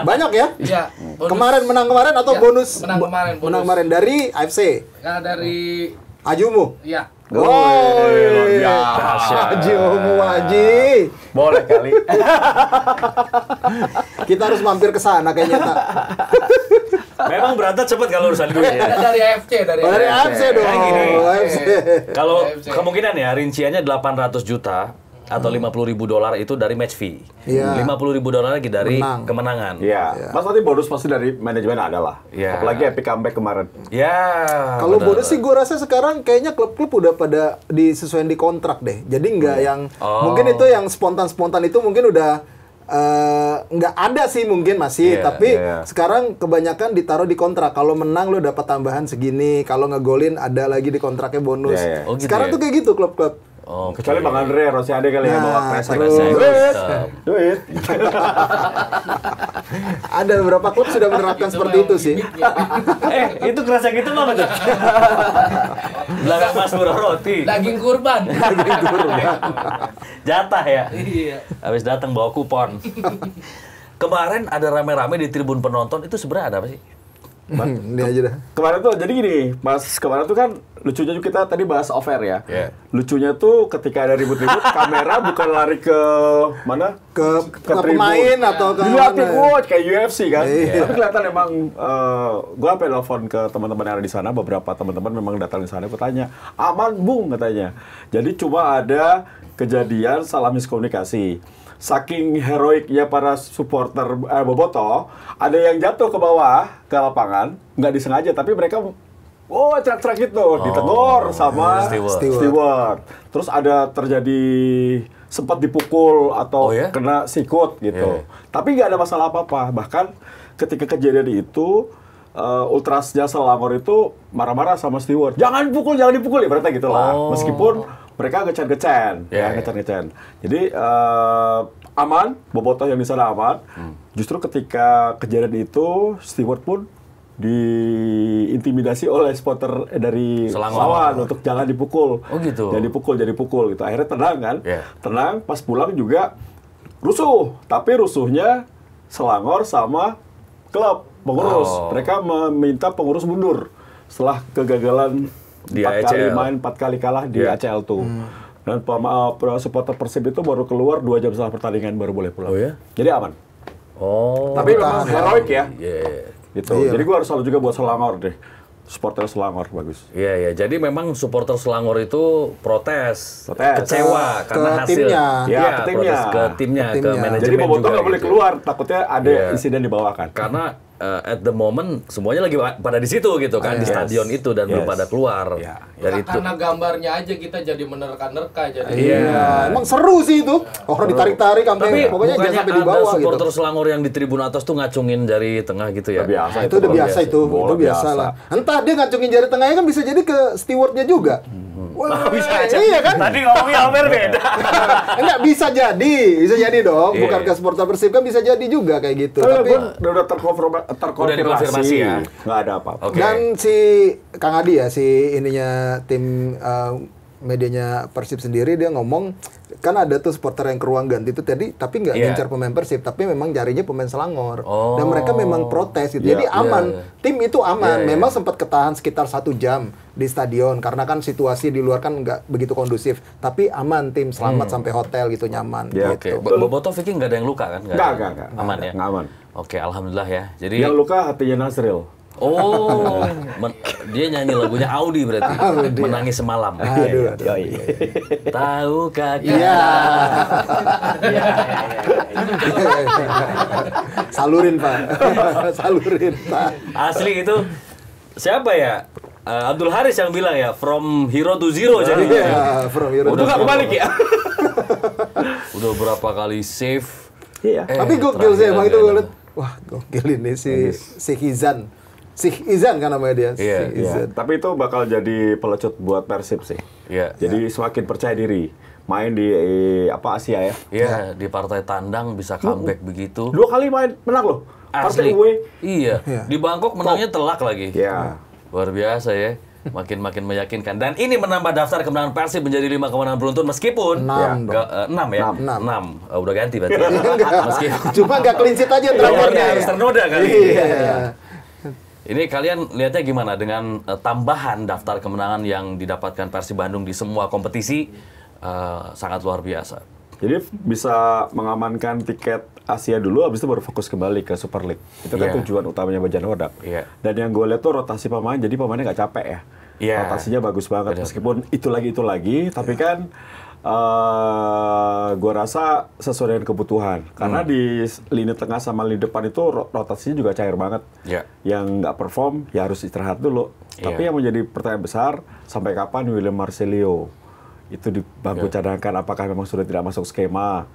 Banyak ya? Iya. Kemarin menang kemarin atau bonus? Menang kemarin. Menang kemarin dari AFC. Nah, dari Ajumu. Iya. Luar biasa. Ajumu Haji. Boleh kali. Kita harus mampir ke sana kayaknya, Tak. Memang berantak cepet kalau urusan gue ya. Dari AFC, dari AFC dong. Kayak gini. AFC. Kalau kemungkinan ya rinciannya 800 juta atau $50.000 itu dari match fee. $50.000 lagi dari kemenangan. Mas nanti bonus pasti dari manajemen ada lah. Apalagi epic comeback kemarin. Kalau bonus sih gue rasa sekarang kayaknya klub-klub udah pada disesuaikan di kontrak deh. Jadi nggak yang mungkin itu yang spontan-spontan itu mungkin udah nggak ada sih mungkin masih, Iya, tapi iya. sekarang kebanyakan ditaruh di kontrak. Kalau menang lo dapat tambahan segini, kalau ngegolin ada lagi di kontraknya bonus. Iya, iya. Oh, gitu Sekarang ya? tuh kayak gitu klub-klub. Oh, Kecuali Bang Andre Rosiade kali yang bawa Nah, kresek. terus. Duit. Ada beberapa klub sudah menerapkan seperti itu sih. itu kresek itu apa tuh? Belakang Mas Murah Roti. Daging kurban. Jatah ya. Iya. Habis datang bawa kupon. Kemarin ada rame-rame di tribun penonton, itu sebenarnya ada apa sih? Ini aja dah. Kemarin tuh jadi gini, Mas, kemarin tuh kan lucunya juga kita tadi bahas off air ya. Iya. Lucunya tuh ketika ada ribut-ribut, kamera bukan lari ke mana? Ke tribun. pemain atau ke Dilihatin, mana? wah kayak UFC kan. Iya. Tapi kelihatan emang, gue sampai telepon ke teman-teman yang ada di sana, beberapa teman-teman memang datang di sana, gue tanya, aman bung katanya. Jadi cuma ada kejadian salah miskomunikasi. Saking heroiknya para supporter Bobotoh, ada yang jatuh ke bawah ke lapangan, nggak disengaja, tapi mereka cerak-cerak gitu, ditegur sama steward. Terus ada terjadi sempat dipukul atau kena sikut gitu. Tapi nggak ada masalah apa-apa. Bahkan ketika kejadian itu, ultrasnya Selangor itu marah-marah sama steward. Jangan dipukul ya, berarti gitu lah. Meskipun mereka ngecen-ngecen, ngecen-ngecen. Jadi aman, Bobotoh yang di sana aman. Justru ketika kejadian itu, steward pun diintimidasi oleh supporter dari lawan untuk jangan dipukul. Oh gitu. Jangan dipukul gitu. Akhirnya tenang kan? Yeah. Tenang, pas pulang juga rusuh. Tapi rusuhnya Selangor sama klub pengurus. Mereka meminta pengurus mundur setelah kegagalan Di 4 kali ACL. main, 4 kali kalah di ACL tuh. Dan supporter Persib itu baru keluar 2 jam setelah pertandingan baru boleh pulang. Oh ya? Jadi aman. Oh. Tapi memang heroik ya. Iya. Gitu. Jadi gua harus salut juga buat Selangor deh. Supporter Selangor bagus. Iya. Jadi memang supporter Selangor itu protes. Protes. Kecewa Ke karena hasil. timnya. Ya, Iya, ke timnya. protes ke timnya, ke manajemen Jadi Bobotoh juga nggak boleh gitu. keluar, takutnya ada Iya. insiden di bawah kan. Karena at the moment semuanya lagi pada di situ gitu kan, di stadion itu dan belum pada keluar. Iya. Dari itu. Karena gambarnya aja kita jadi menerka-nerka jadi. Iya, emang seru sih itu. Orang ditarik-tarik Tapi sampai pokoknya jangan bukannya sampai di ada bawah gitu. supporter Selangor yang di tribun atas tuh ngacungin jari tengah gitu ya? Biasa Itu udah biasa itu, Bola itu biasa lah. Entah dia ngacungin jari tengahnya kan bisa jadi ke stewardnya juga. Wah, Bisa aja. iya kan? Tadi ngomongnya hampir beda. Enggak bisa jadi dong. Iya, Bukan iya. ke supporter Persib kan bisa jadi juga kayak gitu. Tapi Tapi udah terkonfirmasi dikonfirmasi ya? Nggak ada apa-apa. Oke. dan si Kang Adi ya, si ininya tim medianya Persib sendiri dia ngomong kan ada tuh supporter yang ke ruang ganti itu tadi tapi nggak Iya. ngincar pemain Persib tapi memang jarinya pemain Selangor Oh. dan mereka memang protes gitu. Iya, Jadi aman. iya. Tim itu aman. Iya, iya. Memang sempat ketahan sekitar 1 jam di stadion karena kan situasi di luar kan nggak begitu kondusif. Tapi aman, tim selamat sampai hotel gitu nyaman Iya, Oke, gitu. Bobotoh Vicky nggak ada yang luka kan? Nggak. Aman ya? Nggak aman. Oke, alhamdulillah ya. Jadi Yang luka hatinya Nasril. oh, dia nyanyi lagunya Audi berarti. Menangis semalam. Aduh, aduh. Tahukah Iya. Salurin Pak. Salurin Pak. Asli itu siapa ya? Abdul Haris yang bilang ya, from hero to zero jadinya. Iya, from Euro. Udah nggak kebalik ya? Udah berapa kali save. Iya. Tapi gokil sih emang itu terakhir gue nggak liat. Wah, gokil ini si Hizan. Si Izan kan namanya dia. Iya, Si Izan. Tapi itu bakal jadi pelecut buat Persib sih. Iya. Jadi semakin percaya diri. Main di Asia ya. Iya, di partai tandang bisa comeback begitu. 2 kali main menang loh. Partai Asli. away. Iya. Di Bangkok menangnya telak lagi. Iya. Luar biasa ya. Makin meyakinkan. Dan ini menambah daftar kemenangan Persib menjadi 5 kemenangan beruntun meskipun 6 dong. 6 ya. Enam. 6. Udah ganti berarti. Meskipun Cuma nggak clean sheet aja nomornya terakhirnya. harus ternoda kali. Iya. Ini kalian lihatnya gimana dengan tambahan daftar kemenangan yang didapatkan Persib Bandung di semua kompetisi sangat luar biasa. Jadi bisa mengamankan tiket Asia dulu, habis itu baru fokus kembali ke Super League. Itu kan Iya. tujuan utamanya Bajan Hodak. Iya. Dan yang gue lihat tuh rotasi pemain, jadi pemainnya nggak capek ya. Iya. Rotasinya bagus banget, Benar. meskipun itu lagi, tapi kan gue rasa sesuai dengan kebutuhan. Karena di lini tengah sama lini depan itu rotasinya juga cair banget. Iya. Yang nggak perform, ya harus istirahat dulu. Iya. Tapi yang menjadi pertanyaan besar, sampai kapan William Marcelio itu di bangku cadangan, apakah memang sudah tidak masuk skema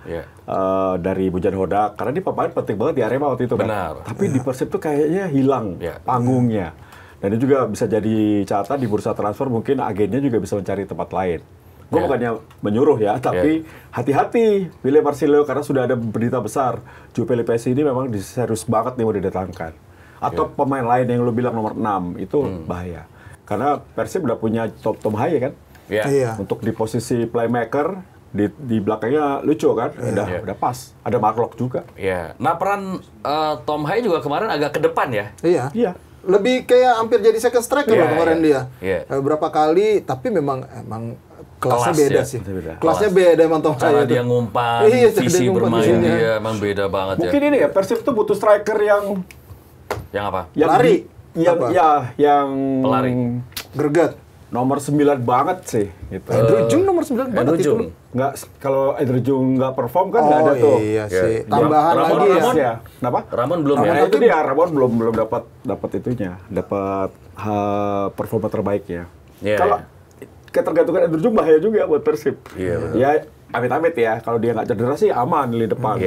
dari Bojan Hodak, karena dia pemain penting banget di Arema waktu itu kan. Benar. Tapi di Persib tuh kayaknya hilang panggungnya. Dan itu juga bisa jadi catatan di bursa transfer, mungkin agennya juga bisa mencari tempat lain. Gue bukannya menyuruh ya, tapi hati-hati pilih Marcelo karena sudah ada berita besar. João Pelipesi ini memang serius banget nih mau didatangkan. Atau pemain lain yang lu bilang nomor 6, itu bahaya. Karena Persib udah punya Tom Haye kan? Iya. Untuk di posisi playmaker, di belakangnya lucu kan? Udah pas. Ada Marlock juga. Iya. Nah, peran Tom Haye juga kemarin agak ke depan ya? Iya. Lebih kayak hampir jadi second striker kemarin dia. Berapa kali, tapi memang kelasnya beda sih. Kelasnya beda emang Tom Haye. Cara dia ngumpan, visi bermain dia emang beda banget ya. Mungkin ini ya, Persib tuh butuh striker yang apa? Yang lari. Yang pelari. Greget. Nomor 9 banget sih gitu. Andrew Jung nomor 9 banget itu. Nggak, kalau Andrew Jung nggak perform kan nggak ada tuh. Iya sih. Tambahan lagi ya. Kenapa? Ramon belum ya. Itu dia, Ramon belum dapat itunya, dapat performa terbaiknya. Kalau ketergantungan Andrew Jung bahaya juga buat Persib. Ya amit-amit ya, kalau dia nggak cedera sih aman di depan.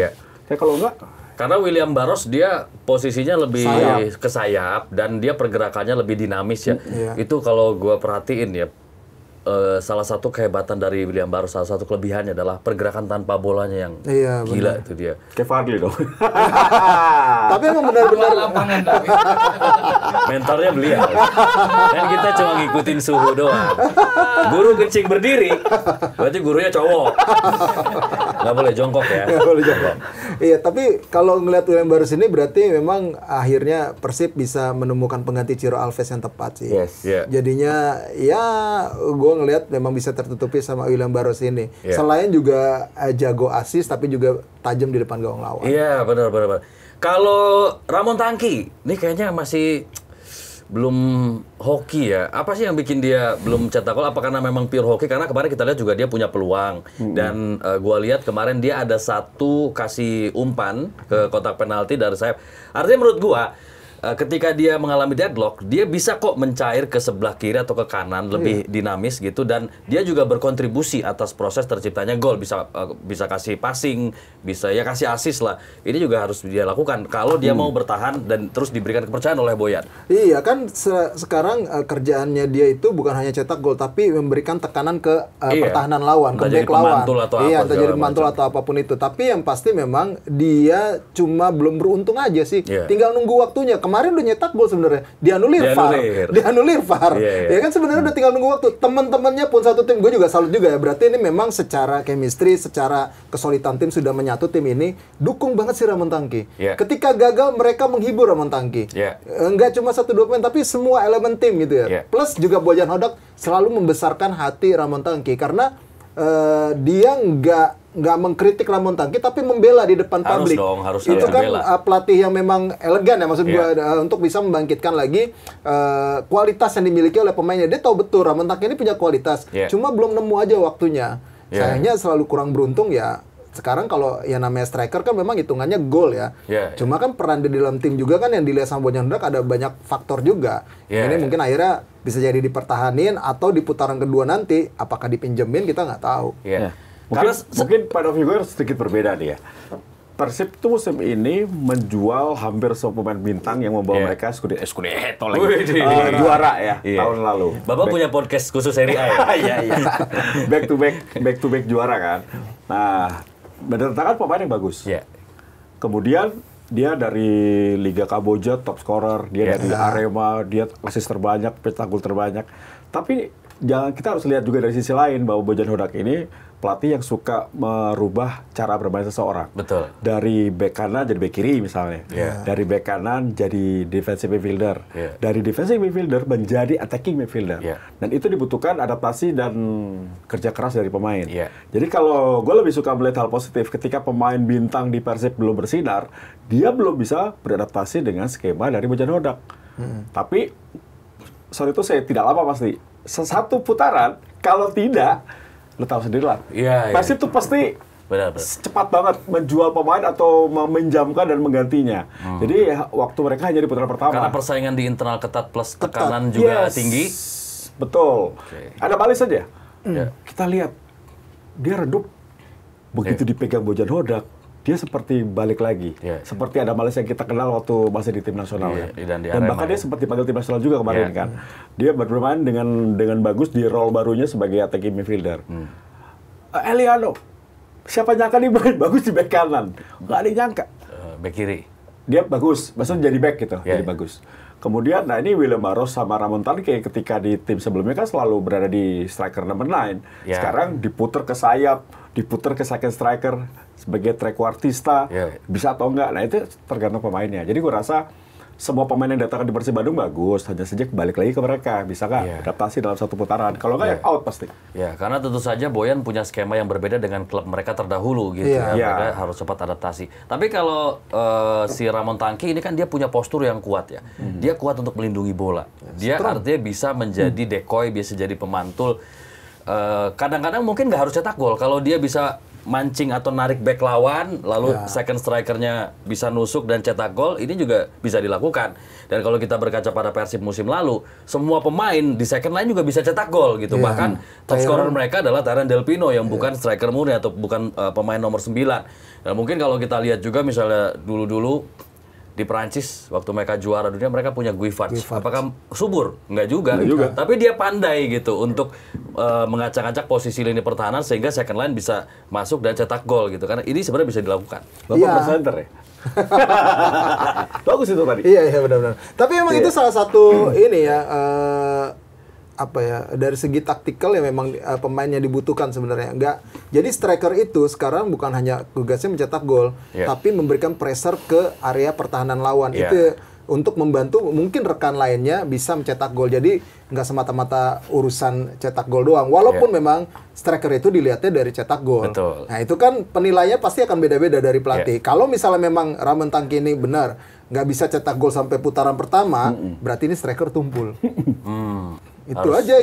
Tapi kalau nggak, karena William Barros dia posisinya lebih ke sayap dan dia pergerakannya lebih dinamis ya. Itu kalau gue perhatiin ya, salah satu kehebatan dari William Barros, salah satu kelebihannya adalah pergerakan tanpa bolanya yang gila itu dia. Kayak Fadli dong. Tapi emang benar-benar lapangan tapi. Mentornya beliau. Kan kita cuma ngikutin suhu doang. Guru kencing berdiri, berarti gurunya cowok. Nggak boleh jongkok ya. Nggak boleh jongkok. Iya, tapi kalau ngelihat William Barros ini berarti memang akhirnya Persib bisa menemukan pengganti Ciro Alves yang tepat sih. Jadinya ya gue ngelihat memang bisa tertutupi sama William Barros ini. Selain juga jago asis, tapi juga tajam di depan gawang lawan. Iya, benar. Kalau Ramon Tangki, ini kayaknya masih belum hoki ya. Apa sih yang bikin dia belum cetak gol? Apa karena memang pure hoki? Karena kemarin kita lihat juga dia punya peluang. Dan gua lihat kemarin dia ada satu kasih umpan ke kotak penalti dari sayap. Artinya menurut gua, ketika dia mengalami deadlock, dia bisa kok mencair ke sebelah kiri atau ke kanan, lebih dinamis gitu, dan dia juga berkontribusi atas proses terciptanya gol, bisa kasih passing, bisa ya kasih assist lah. Ini juga harus dia lakukan kalau dia mau bertahan dan terus diberikan kepercayaan oleh Boyan. Iya kan sekarang kerjaannya dia itu bukan hanya cetak gol, tapi memberikan tekanan ke pertahanan lawan, ke back lawan. Iya, entah jadi pemantul atau apapun itu. Tapi yang pasti memang dia cuma belum beruntung aja sih. Tinggal nunggu waktunya. Kemarin udah nyetak gol sebenarnya, dianulir VAR. Ya kan sebenarnya udah tinggal nunggu waktu. Teman-temannya pun satu tim, gue juga salut juga ya. Berarti ini memang secara chemistry, secara kesolidan tim sudah menyatu tim ini. Dukung banget si Ramon Tangki. Ketika gagal mereka menghibur Ramon Tangki. Enggak cuma 1-2 pemain, tapi semua elemen tim gitu ya. Plus juga Bojan Hodak selalu membesarkan hati Ramon Tangki karena dia nggak mengkritik Ramon Tangki tapi membela di depan publik. Harus itu kan membela. Pelatih yang memang elegan ya, maksud gue untuk bisa membangkitkan lagi kualitas yang dimiliki oleh pemainnya. Dia tahu betul Ramon Tangki ini punya kualitas, cuma belum nemu aja waktunya. Sayangnya selalu kurang beruntung ya. Sekarang kalau yang namanya striker kan memang hitungannya gol ya. Cuma kan peran di dalam tim juga kan yang dilihat sama Bojan Hodak ada banyak faktor juga. Ini mungkin akhirnya bisa jadi dipertahanin atau di putaran kedua nanti apakah dipinjemin kita nggak tahu. Mungkin point of view gue sedikit berbeda nih ya. Persib tuh musim ini menjual hampir semua pemain bintang yang membawa mereka Scudetto lagi. Juara ya tahun lalu. Bapak punya podcast khusus Serie A ya? Iya. back to back juara kan. Nah, mendatangkan pemain yang bagus. Kemudian dia dari Liga Kamboja top scorer, dia dari Arema, dia asis terbanyak, cetak gol terbanyak. Tapi kita harus lihat juga dari sisi lain bahwa Bojan Hodak ini pelatih yang suka merubah cara bermain seseorang. Betul. Dari bek kanan jadi bek kiri misalnya. Dari bek kanan jadi defensive midfielder. Dari defensive midfielder menjadi attacking midfielder. Dan itu dibutuhkan adaptasi dan kerja keras dari pemain. Jadi kalau gue lebih suka melihat hal positif ketika pemain bintang di Persib belum bersinar, dia belum bisa beradaptasi dengan skema dari Bojan Hodak. Tapi sorry itu saya tidak lama pasti. Satu putaran kalau tidak, lo tahu sendiri lah. Persib tuh pasti cepat banget menjual pemain atau meminjamkan dan menggantinya. Jadi waktu mereka hanya di putaran pertama. Karena persaingan di internal ketat plus tekanan juga tinggi. Betul. Ada balik saja. Kita lihat dia redup. Begitu dipegang Bojan Hodak, dia seperti balik lagi. Seperti ada Malaysia yang kita kenal waktu masih di tim nasional ya. Dan bahkan dia sempat dipanggil tim nasional juga kemarin kan. Dia bermain dengan bagus di role barunya sebagai attacking midfielder. Eliano, siapa nyangka dia main bagus di back kanan? Nggak ada yang nyangka. Back kiri. Dia bagus, maksudnya jadi back gitu, jadi bagus. Kemudian, nah ini William Barros sama Ramon Tanque ketika di tim sebelumnya kan selalu berada di striker number 9. Sekarang diputer ke sayap, diputer ke second striker sebagai trequartista, bisa atau enggak. Nah itu tergantung pemainnya. Jadi gue rasa semua pemain yang datang di Persib Bandung bagus, hanya saja balik lagi ke mereka, bisa nggak adaptasi dalam satu putaran. Kalau nggak out pasti. Ya, karena tentu saja Boyan punya skema yang berbeda dengan klub mereka terdahulu gitu. Mereka harus cepat adaptasi. Tapi kalau si Ramon Tanque ini kan dia punya postur yang kuat ya. Dia kuat untuk melindungi bola. Dia artinya bisa menjadi decoy, bisa jadi pemantul. Kadang-kadang mungkin nggak harus cetak gol. Kalau dia bisa mancing atau narik back lawan, lalu second strikernya bisa nusuk dan cetak gol, ini juga bisa dilakukan. Dan kalau kita berkaca pada Persib musim lalu, semua pemain di second line juga bisa cetak gol gitu. Bahkan top scorer mereka adalah Tyrone Del Pino yang bukan striker murni atau bukan pemain nomor 9. Dan mungkin kalau kita lihat juga misalnya dulu-dulu di Perancis waktu mereka juara dunia mereka punya Guy Varts. Apakah subur? Enggak juga. Tapi dia pandai gitu untuk mengacak-acak posisi lini pertahanan sehingga second line bisa masuk dan cetak gol gitu. Karena ini sebenarnya bisa dilakukan. Bapak presenter ya? Bagus itu tadi. Iya benar-benar. Tapi emang itu salah satu ini ya dari segi taktikal ya memang pemainnya dibutuhkan sebenarnya. Jadi striker itu sekarang bukan hanya tugasnya mencetak gol, tapi memberikan pressure ke area pertahanan lawan. Itu untuk membantu mungkin rekan lainnya bisa mencetak gol. Jadi nggak semata-mata urusan cetak gol doang. Walaupun memang striker itu dilihatnya dari cetak gol. Nah itu kan penilaiannya pasti akan beda-beda dari pelatih. Kalau misalnya memang Ramon Tanque ini benar nggak bisa cetak gol sampai putaran pertama, berarti ini striker tumpul. Itu aja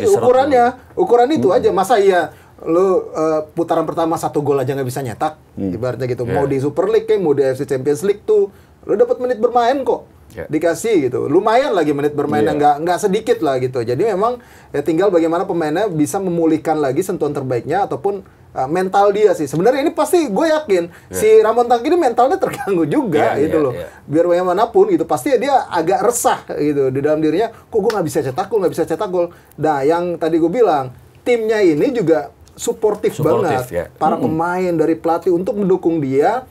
ukuran itu aja. Masa iya lu putaran pertama 1 gol aja nggak bisa nyetak, ibaratnya gitu. Mau di Super League mau di AFC Champions League tuh lu dapat menit bermain kok, dikasih gitu, lumayan lagi menit bermainnya, nggak sedikit lah gitu. Jadi memang ya tinggal bagaimana pemainnya bisa memulihkan lagi sentuhan terbaiknya ataupun mental dia sih. Sebenarnya ini pasti gue yakin si Ramon Tanque ini mentalnya terganggu juga gitu loh. Biar bagaimanapun gitu pasti dia agak resah gitu di dalam dirinya. Kok gue nggak bisa cetak gol. Nah yang tadi gue bilang timnya ini juga suportif banget para pemain dari pelatih untuk mendukung dia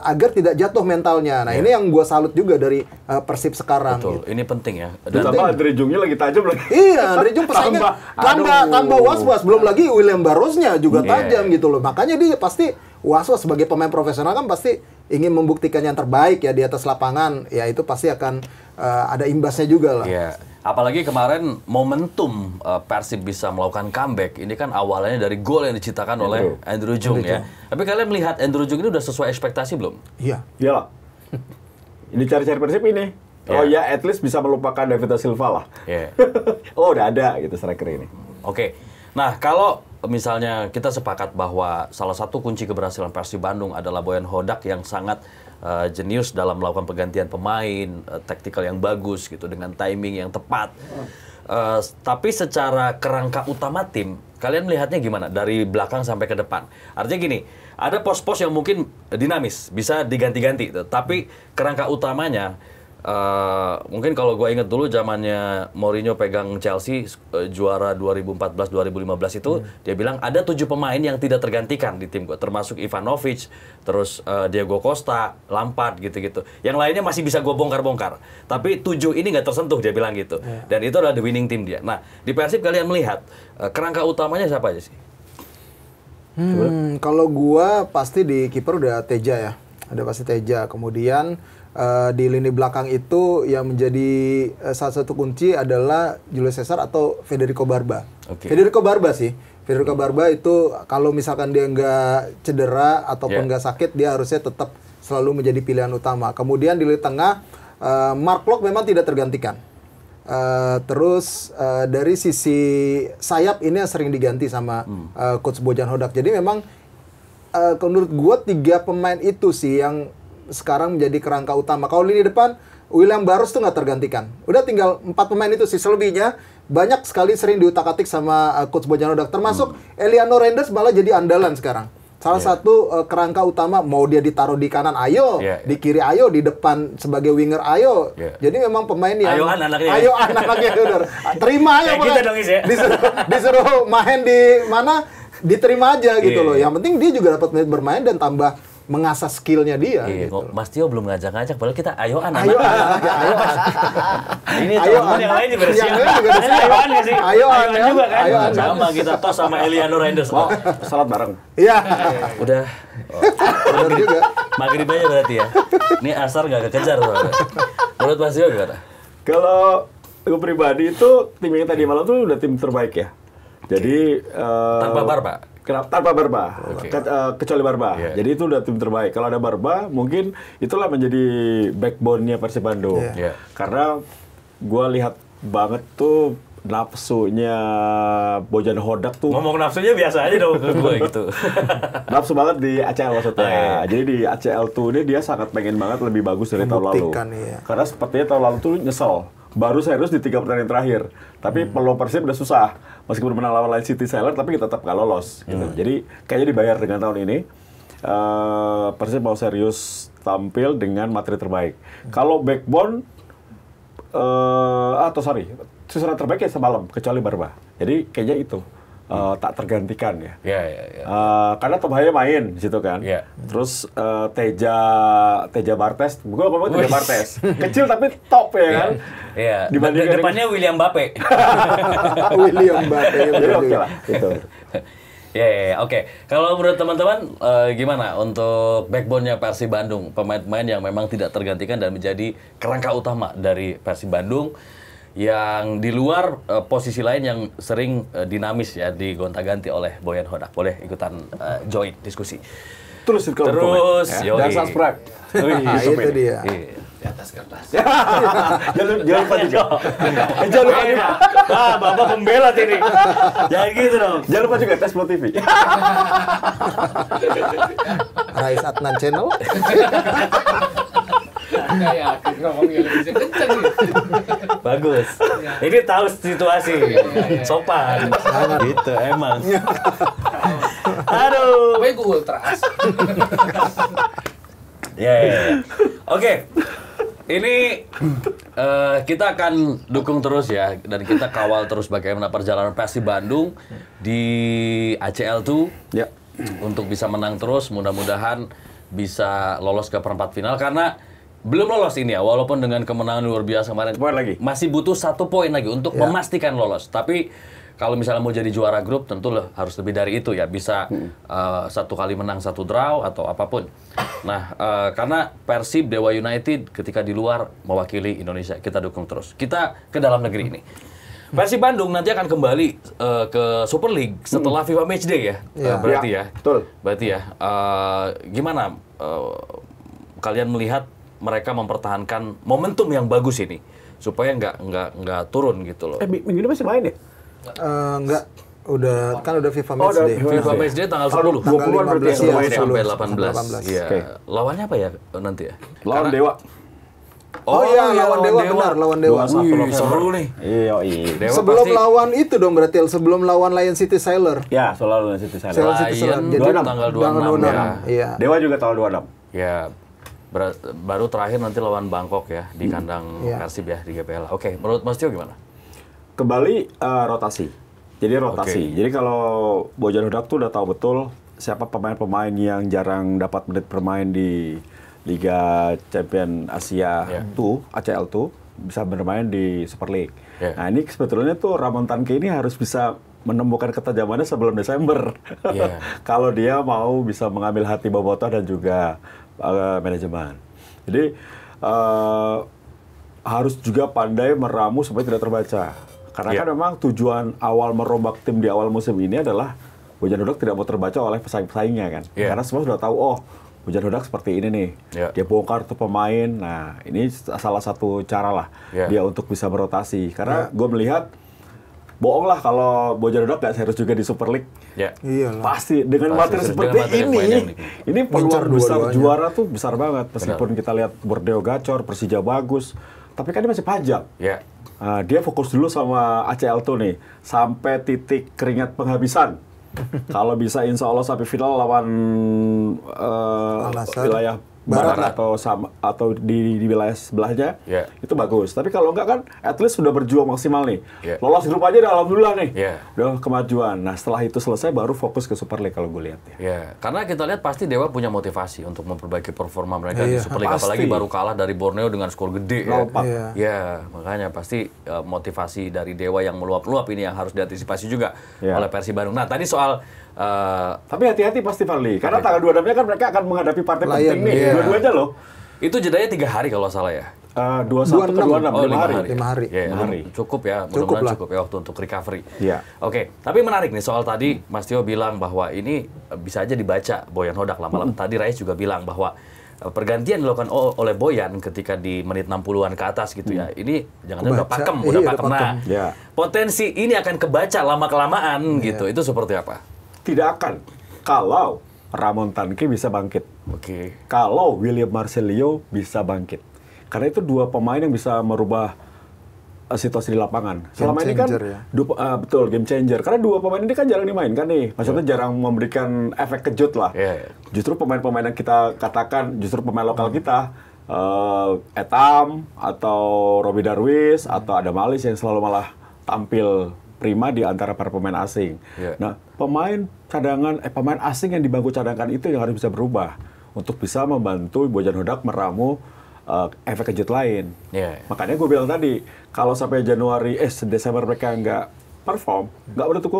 agar tidak jatuh mentalnya. Nah ini yang gue salut juga dari Persib sekarang. Betul, gitu. Ini penting ya. Ditambah Andre Jungnya lagi tajam lagi. Iya, Andre Jung pesaingnya tambah was-was. Belum lagi William Barrosnya juga tajam gitu loh. Makanya dia pasti was-was sebagai pemain profesional kan pasti ingin membuktikan yang terbaik ya di atas lapangan. Ya itu pasti akan ada imbasnya juga lah. Apalagi kemarin momentum Persib bisa melakukan comeback ini kan awalnya dari gol yang diciptakan oleh Andrew Jung ya. Tapi kalian melihat Andrew Jung ini udah sesuai ekspektasi belum? Iya. Iyalah. Ini cari-cari Persib ini. Oh ya, at least bisa melupakan David da Silva lah. Oh udah ada gitu striker ini. Oke. Nah kalau misalnya kita sepakat bahwa salah satu kunci keberhasilan Persib Bandung adalah Boyan Hodak yang sangat jenius dalam melakukan pergantian pemain, taktikal yang bagus gitu dengan timing yang tepat. Tapi secara kerangka utama tim, kalian melihatnya gimana dari belakang sampai ke depan? Artinya gini, ada pos-pos yang mungkin dinamis, bisa diganti-ganti, tapi kerangka utamanya mungkin kalau gue inget dulu zamannya Mourinho pegang Chelsea juara 2014-2015 itu dia bilang ada 7 pemain yang tidak tergantikan di tim gue, termasuk Ivanovic, terus Diego Costa, Lampard gitu-gitu. Yang lainnya masih bisa gue bongkar-bongkar, tapi 7 ini nggak tersentuh dia bilang gitu. Dan itu adalah the winning team dia. Nah di Persib kalian melihat kerangka utamanya siapa aja sih? Kalau gua pasti di kiper udah Teja ya, ada pasti Teja. Kemudian di lini belakang itu yang menjadi salah satu kunci adalah Julio Cesar atau Federico Barba. Federico Barba sih. Federico Barba itu kalau misalkan dia nggak cedera ataupun nggak sakit, dia harusnya tetap selalu menjadi pilihan utama. Kemudian di lini tengah, Mark Klok memang tidak tergantikan. Terus dari sisi sayap ini yang sering diganti sama Coach Bojan Hodak. Jadi memang menurut gue 3 pemain itu sih yang sekarang menjadi kerangka utama. Kalau lini depan William Barros tuh nggak tergantikan. Udah tinggal 4 pemain itu sih, selebihnya banyak sekali sering diutak-atik sama Coach Bojan Hodak. Termasuk Eliano Reinders malah jadi andalan sekarang. Salah satu kerangka utama, mau dia ditaruh di kanan ayo, di kiri ayo, di depan sebagai winger ayo. Jadi memang pemain yang ayo anaknya udah terima aja gitu dong, ya. disuruh main di mana diterima aja gitu loh. Yang penting dia juga dapat menit bermain dan tambah mengasah skillnya dia. Gitu. Mas Tio belum ngajak-ngajak, padahal kita ayo anak. Ini ayo teman yang lain juga siap. Ayoan nggak sih? Ayoan juga kan? Ayoan. Sama kita tos sama Eliano Reinders. Salat bareng. Iya. Udah. Benar juga. Maghrib aja berarti ya. Ini asar nggak kekejar soalnya. Menurut Mas Tio gimana? Kalau gue pribadi itu tim yang tadi malam tuh udah tim terbaik ya. Jadi Tanpa Barba. Tanpa Barba, kecuali Barba. Jadi itu udah tim terbaik. Kalau ada Barba, mungkin itulah menjadi backbone-nya Persib Bandung. Karena gue lihat banget tuh nafsunya Bojan Hodak tuh. Ngomong nafsunya biasa aja dong ke gue gitu. Nafsu banget di ACL maksudnya. Jadi di ACL tuh ini dia sangat pengen banget lebih bagus dari tahun lalu. Karena sepertinya tahun lalu tuh nyesel. Baru serius di 3 pertandingan terakhir. Tapi peluang Persib udah susah. Meskipun menang lawan Lion City Sailor, tapi kita tetap nggak lolos. Gitu. Jadi kayaknya dibayar dengan tahun ini. Persib mau serius tampil dengan materi terbaik. Kalau backbone, susunan terbaik ya semalam, kecuali Barba. Jadi kayaknya itu. Tak tergantikan ya. Karena Tom Haya main di situ kan. Terus Teja Bartes, gue ngomong Teja Bartes. Kecil tapi top ya kan. Dibanding depannya William Mbappe. William Mbappe. Jadi oke lah. Gitu. Oke. Kalau menurut teman-teman gimana untuk backbone-nya Persib Bandung, pemain-pemain yang memang tidak tergantikan dan menjadi kerangka utama dari Persib Bandung, yang di luar posisi lain yang sering dinamis ya digonta-ganti oleh Bojan Hodak. Boleh ikutan join diskusi. Terus dan subscribe. Itu dia. Di atas kertas. Jangan lupa juga. Jangan lupa juga. Bapak pembela ini. Jangan gitu dong. Jangan lupa juga tes Pro TV. Rais Adnan Channel. Nggak yakin ngomong yang bisa kenceng nih. Bagus. Ini tahu situasi. Sopan. Gitu emang. Aduh. Gue ultras. Oke. Ini kita akan dukung terus ya, dan kita kawal terus bagaimana perjalanan Persib Bandung di ACL tuh untuk bisa menang terus, mudah-mudahan bisa lolos ke perempat final, karena belum lolos ini ya, walaupun dengan kemenangan luar biasa kemarin, masih butuh 1 poin lagi untuk memastikan lolos. Tapi kalau misalnya mau jadi juara grup, tentu harus lebih dari itu ya. Bisa 1 kali menang 1 draw atau apapun. Nah, karena Persib, Dewa United ketika di luar mewakili Indonesia, kita dukung terus. Kita ke dalam negeri ini. Persib Bandung nanti akan kembali ke Super League setelah FIFA Matchday ya. Berarti ya. Betul. Berarti ya. Gimana kalian melihat mereka mempertahankan momentum yang bagus ini supaya nggak turun gitu loh? Minggu ini masih main ya? Enggak, udah FIFA Matchday. FIFA Matchday tanggal 10. 20-an berarti ya, sampai 18. Iya. Lawannya apa ya nanti ya? Lawan Dewa. Lawan Dewa benar, lawan Dewa. Seru nih. Iya. Sebelum lawan itu dong berarti, sebelum lawan Lion City Sailor. Ya, selalu Lion City Sailor. Lion Jadi tanggal 26 ya. Iya. Dewa juga tanggal 26. Ya. Baru terakhir nanti lawan Bangkok ya di kandang Persib ya di GPL. Oke, menurut Mas Tio gimana? Kembali rotasi. Jadi rotasi. Jadi kalau Bojan Hodak tuh udah tahu betul siapa pemain-pemain yang jarang dapat menit bermain di Liga Champion Asia tuh, ACL tuh, bisa bermain di Super League. Nah ini sebetulnya tuh Ramon Tanke ini harus bisa menemukan ketajamannya sebelum Desember. Kalau dia mau bisa mengambil hati bobotoh dan juga manajemen. Jadi harus juga pandai meramu supaya tidak terbaca. Karena kan memang tujuan awal merombak tim di awal musim ini adalah Bojan Hodak tidak mau terbaca oleh pesaing-pesaingnya kan. Karena semua sudah tahu, Bojan Hodak seperti ini nih. Dia bongkar tuh pemain. Nah, ini salah satu cara lah dia untuk bisa berotasi. Karena gue melihat bohong lah kalau Bojan Hodak nggak serius juga di Super League. Ya. Iyalah. Pasti dengan Pasti, materi dengan seperti materi pemain yang ini peluang Ngincar besar dua-duanya. juara tuh besar banget. Meskipun kita lihat Borneo gacor, Persija bagus, tapi kan dia masih pajak. Ya. Dia fokus dulu sama ACL tuh nih sampai titik keringat penghabisan. Kalau bisa insya Allah sampai final lawan Al-Nassr. wilayah Barat atau di wilayah sebelahnya, Yeah. itu bagus. Tapi kalau enggak kan, at least sudah berjuang maksimal nih. Yeah. Lolos grup aja udah alhamdulillah nih. Yeah. Udah kemajuan. Nah setelah itu selesai baru fokus ke Super League kalau gue lihat ya. Ya, karena kita lihat pasti Dewa punya motivasi untuk memperbaiki performa mereka di Iya, Super League, pasti. apalagi baru kalah dari Borneo dengan skor gede. Ya. 0-4. Iya. Ya, makanya pasti motivasi dari Dewa yang meluap-luap ini yang harus diantisipasi juga Iya. oleh Persib Bandung. Nah, tadi soal Tapi hati-hati pasti Fadli, karena tanggal 26-nya kan mereka akan menghadapi partai Lion, penting nih, iya. dua-duanya loh. itu jedanya 3 hari kalau salah ya. 21 ke 26, Oh, 5 hari. 5 hari. Ya, 5 hari. cukup ya, Cukup mudah-mudahan lah. cukup ya waktu untuk recovery. Iya. Oke, tapi menarik nih soal tadi Mas Tio bilang bahwa ini bisa aja dibaca Boyan Hodak lama-lama. Tadi Rais juga bilang bahwa pergantian dilakukan oleh Boyan ketika di menit 60-an ke atas gitu ya. Ini jangan-jangan udah Kebaca. pakem, Iya, udah udah pakem. Nah, pakem. Iya. potensi ini akan kebaca lama-kelamaan gitu. Itu seperti apa? Tidak akan kalau Ramon Tanque bisa bangkit. Oke. Kalau William Marcelino bisa bangkit. Karena itu dua pemain yang bisa merubah situasi di lapangan. Selama ini kan changer ya. betul game changer. Karena dua pemain ini kan jarang dimainkan nih. Maksudnya jarang memberikan efek kejut lah. Iya, iya. Justru pemain-pemain yang kita katakan justru pemain lokal kita Etam atau Robbie Darwis atau Adam Alis yang selalu malah tampil prima di antara para pemain asing. Iya. Nah, pemain asing yang di bangku cadangan itu yang harus bisa berubah untuk bisa membantu Bojan Hodak meramu efek kejut lain. Iya. Makanya gue bilang tadi, kalau sampai Desember mereka nggak perform, nggak menutup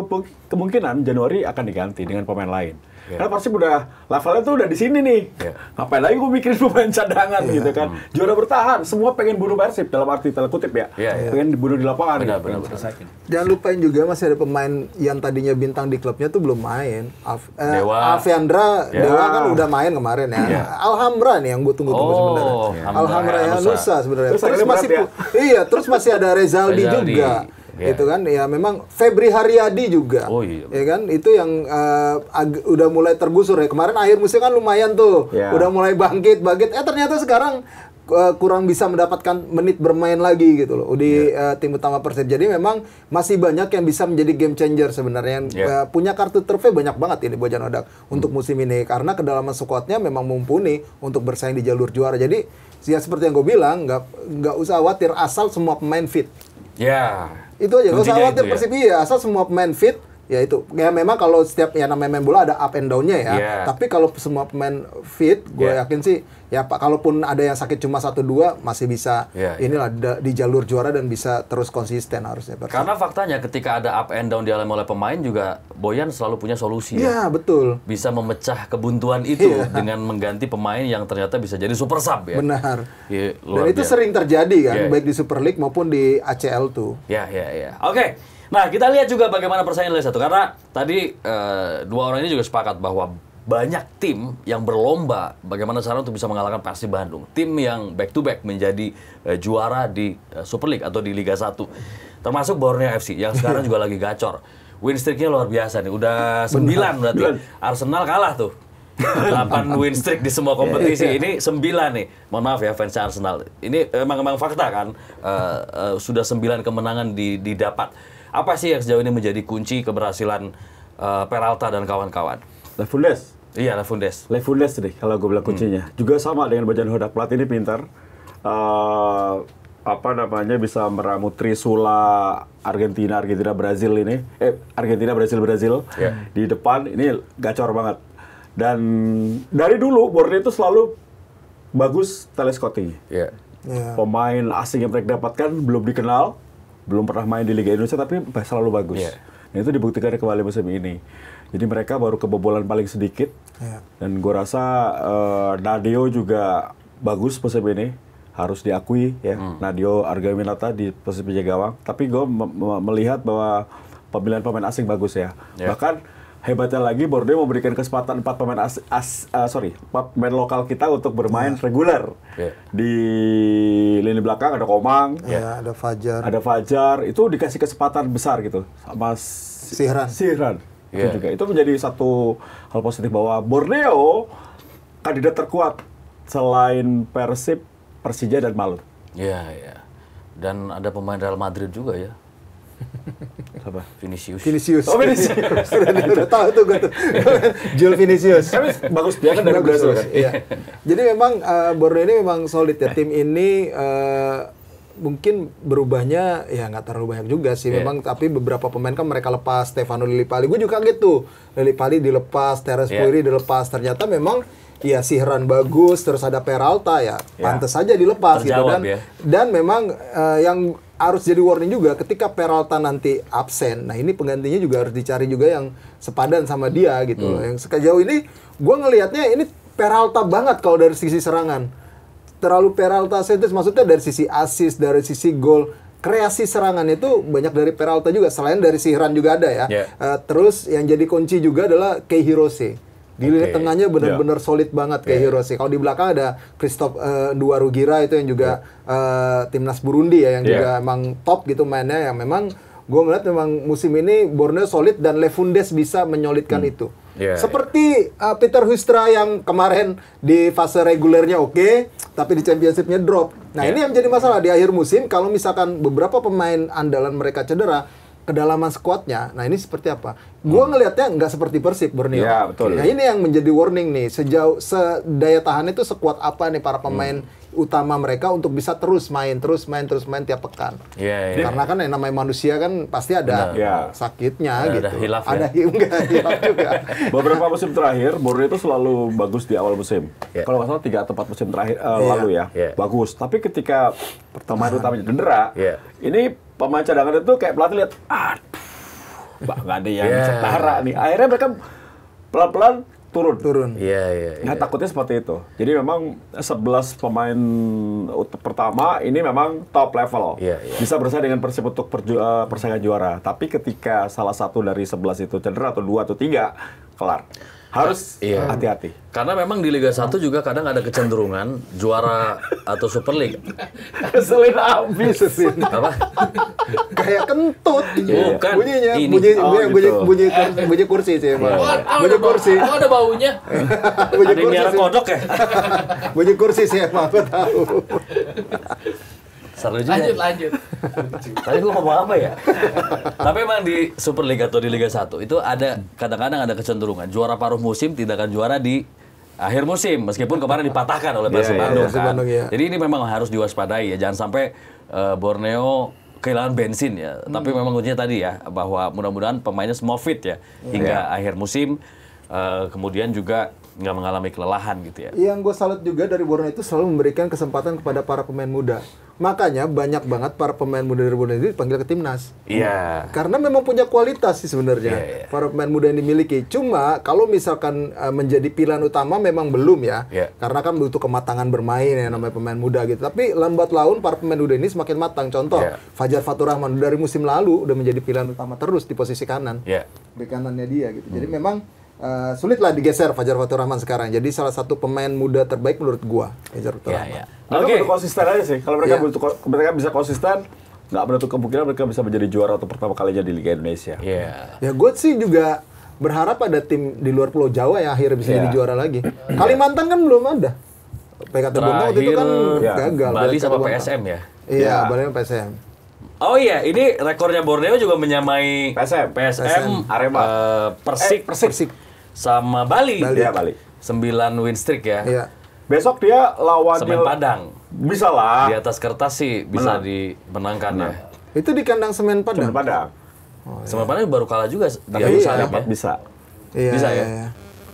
kemungkinan Januari akan diganti dengan pemain lain. Iya. Karena Persib udah levelnya tuh udah di sini nih. Iya. Ngapain lagi gue mikirin pemain cadangan gitu kan? Juara bertahan, semua pengen bunuh Persib dalam arti tanda kutip ya. Iya, iya. Pengen dibunuh di lapangan. Benar, gitu, benar, pengen benar. selesaiin. Jangan lupain juga masih ada pemain yang tadinya bintang di klubnya tuh belum main. Dewa. Alfiandra, Ya. Dewa kan udah main kemarin ya. Ya. Alhamra nih yang gue tunggu-tunggu Oh, sebenarnya. Hamra Alhamra Hayanusa. Hayanusa sebenarnya. Terus Terus akhirnya masih berat iya, terus masih ada Rezaldi Rezaldi. juga. Ya. Itu kan ya memang Febri Haryadi juga. Oh, iya. Ya kan itu yang udah mulai tergusur ya. Kemarin akhir musim kan lumayan tuh. Ya. Udah mulai bangkit. Ternyata sekarang kurang bisa mendapatkan menit bermain lagi gitu loh di tim utama Persib. Jadi memang masih banyak yang bisa menjadi game changer sebenarnya. Yang Yeah. punya kartu trofeo banyak banget ini Bojan Hodak untuk musim ini karena kedalaman skuadnya memang mumpuni untuk bersaing di jalur juara. Jadi ya seperti yang gue bilang nggak usah khawatir asal semua pemain fit. Ya. Itu aja, nggak usah Kuncinya khawatir itu ya. Persib iya, asal semua pemain fit, ya itu. Ya memang kalau setiap ya namanya main bola ada up and down-nya ya. Yeah. Tapi kalau semua pemain fit, gue Yeah. yakin sih ya Pak, kalaupun ada yang sakit cuma 1-2 masih bisa Yeah, inilah di jalur juara dan bisa terus konsisten harusnya Persib. Karena faktanya ketika ada up and down dialami oleh pemain juga Boyan selalu punya solusi. Iya, betul. Bisa memecah kebuntuan itu Iya. dengan mengganti pemain yang ternyata bisa jadi super sub ya. Benar. Iya, Dan luar itu biasa. sering terjadi kan, Yeah. baik di Super League maupun di ACL tuh. Ya, ya, ya. Oke. Nah, kita lihat juga bagaimana persaingan Liga 1. Karena tadi dua orang ini juga sepakat bahwa banyak tim yang berlomba bagaimana cara untuk bisa mengalahkan Persib Bandung. Tim yang back to back menjadi juara di Super League atau di Liga 1. Termasuk Borneo FC yang sekarang juga lagi gacor. Win streak-nya luar biasa nih. Udah 9 berarti. Arsenal kalah tuh. 8 win streak di semua kompetisi. Ini 9 nih. Mohon maaf ya fans Arsenal. Ini emang fakta kan. Sudah 9 kemenangan didapat. Apa sih yang sejauh ini menjadi kunci keberhasilan Peralta dan kawan-kawan? Lefundes. Iya, Lefundes. Lefundes deh kalau gue bilang kuncinya. Juga sama dengan Bojan Hodak, pelatih ini pintar. Bisa meramu Trisula Argentina Brazil ini. Argentina Brazil Yeah. di depan ini gacor banget. Dan dari dulu Borneo itu selalu bagus teleskoping. Iya. Ya. Pemain asing yang mereka dapatkan belum dikenal, belum pernah main di Liga Indonesia tapi selalu bagus. Iya. Nah, itu dibuktikan kembali musim ini. Jadi mereka baru kebobolan paling sedikit. Iya. Dan gue rasa Nadio juga bagus musim ini, harus diakui ya. Nadio Argaminata di posisi penjaga gawang. Tapi gue melihat bahwa pemilihan pemain asing bagus ya. Yeah. Bahkan hebatnya lagi Borneo memberikan kesempatan 4 pemain lokal kita untuk bermain reguler Yeah. di lini belakang. belakang ada Komang, Ya, ada Fajar. ada Fajar, itu dikasih kesempatan besar gitu sama Sihran. Itu Iya. juga itu menjadi satu hal positif bahwa Borneo kandidat terkuat selain Persib, Persija dan Malut. Iya, iya. Dan ada pemain Real Madrid juga ya. Apa? Vinicius. Oh, Vinicius. udah tahu tuh gue tuh. Jules Vinicius. Tapi bagus dia kan dari Bagus, Brazil bagus. kan. Iya. Jadi memang Borneo ini memang solid ya. Tim ini mungkin berubahnya ya nggak terlalu banyak juga sih. Memang tapi beberapa pemain kan mereka lepas. Stefano Lillipali. Gue juga kaget tuh. Lillipali dilepas, Terence Pueri dilepas. Ternyata memang ya Sihran bagus, terus ada Peralta ya. Pantes saja dilepas gitu Terjawab, dan ya. dan memang yang harus jadi warning juga ketika Peralta nanti absen. Nah, ini penggantinya juga harus dicari juga yang sepadan sama dia gitu loh. Yang sejauh ini gue ngelihatnya ini Peralta banget kalau dari sisi serangan. Terlalu Peralta sentris, maksudnya dari sisi assist, dari sisi gol, kreasi serangan itu banyak dari Peralta juga. Selain dari Sihran juga ada ya. Yeah. Terus yang jadi kunci juga adalah Kei Hirose. Di lini tengahnya benar-benar solid banget kayak Hirose. Kalau di belakang ada Christophe Duarugira itu yang juga timnas Burundi ya, yang juga emang top gitu mainnya. Yang memang gue ngeliat memang musim ini Borneo solid dan Lefundes bisa menyolidkan itu. Yeah, Seperti Peter Huistra yang kemarin di fase regulernya oke, tapi di championship-nya drop. Nah ini yang menjadi masalah di akhir musim kalau misalkan beberapa pemain andalan mereka cedera, kedalaman skuadnya, nah ini seperti apa? Gua ngelihatnya nggak seperti Persib Borneo. Ya, betul. Nah ini yang menjadi warning nih, sejauh daya tahan itu sekuat apa nih para pemain utama mereka untuk bisa terus main tiap pekan. Iya, iya. Karena kan yang namanya manusia kan pasti ada Benar. Ya. sakitnya Ada gitu. hilaf ya. Ada enggak hilaf juga. Beberapa musim terakhir Borneo itu selalu bagus di awal musim. Ya. Kalau nggak salah 3 atau 4 musim terakhir lalu ya, Ya. bagus. Tapi ketika pemain utamanya cedera, Ya. ini pemain cadangan itu kayak pelatih lihat, aduh, nggak ada yang Ya. setara nih. Akhirnya mereka pelan-pelan turun. Iya, iya. Nah, takutnya seperti itu. Jadi memang 11 pemain pertama ini memang top level. Iya, iya. Bisa bersaing dengan Persib untuk persaingan juara. Tapi ketika salah satu dari 11 itu cedera atau 2 atau 3, kelar. Harus Iya. hati-hati. Karena memang di Liga 1 juga kadang ada kecenderungan juara atau Super League. Keselin abis. Apa? Kayak kentut Bukan. bunyinya, Ini. bunyi kursi sih emang. Bunyi ada kursi. Oh, ada baunya. Bunyi Ada yang kursi miara sih. kodok ya? Bunyi kursi sih emang aku tahu. Seru juga. Lanjut. Tadi gua ngomong apa ya? Tapi emang di Super League atau di Liga 1 itu ada kadang-kadang ada kecenderungan juara paruh musim tidak akan juara di akhir musim meskipun kemarin dipatahkan oleh Persib Iya, Bandung Persib kan. Bandung, iya. Jadi ini memang harus diwaspadai ya, jangan sampai Borneo kehilangan bensin ya. Tapi memang kuncinya tadi ya bahwa mudah-mudahan pemainnya semua fit ya hingga akhir musim. Kemudian juga nggak mengalami kelelahan gitu ya. Yang gue salut juga dari Borneo itu selalu memberikan kesempatan kepada para pemain muda. Makanya banyak banget para pemain muda dari Borneo itu dipanggil ke timnas. Iya. Karena memang punya kualitas sih sebenarnya Iya. para pemain muda yang dimiliki. Cuma kalau misalkan menjadi pilihan utama memang belum ya. Iya. Karena kan butuh kematangan bermain ya namanya pemain muda gitu. Tapi lambat laun para pemain muda ini semakin matang. Contoh Iya. Fajar Fatur Rahman dari musim lalu udah menjadi pilihan utama terus di posisi kanan. Iya. Bek kanannya dia gitu. Jadi memang sulit lah digeser Fajar Fatur Rahman sekarang. Jadi salah satu pemain muda terbaik menurut gua Fajar Fatur Iya, Rahman. iya. Mereka Oke. butuh konsisten aja sih. Kalau mereka Iya. mereka bisa konsisten, nggak menutup kemungkinan mereka bisa menjadi juara untuk pertama kalinya di Liga Indonesia. Iya. Ya gue sih juga berharap ada tim di luar Pulau Jawa yang akhirnya bisa Iya. jadi juara lagi. Kalimantan kan belum ada. PKT Borneo waktu itu kan ya, gagal. Bali PKT sama Borneo. PSM ya. Iya, Ya. Bali sama PSM. Oh iya, ini rekornya Borneo juga menyamai PSM, Arema. Persik, Persik. sama Bali. Iya, Bali. 9 win streak ya. Iya. Besok dia lawan Semen Padang. Bisa lah. Di atas kertas sih bisa Menang. dimenangkan ya. Itu di kandang Semen Semen Padang. Padang. Semen Padang baru kalah juga di Tapi Yerusalem dapat ya. bisa. Iya, Bisa iya, ya? iya.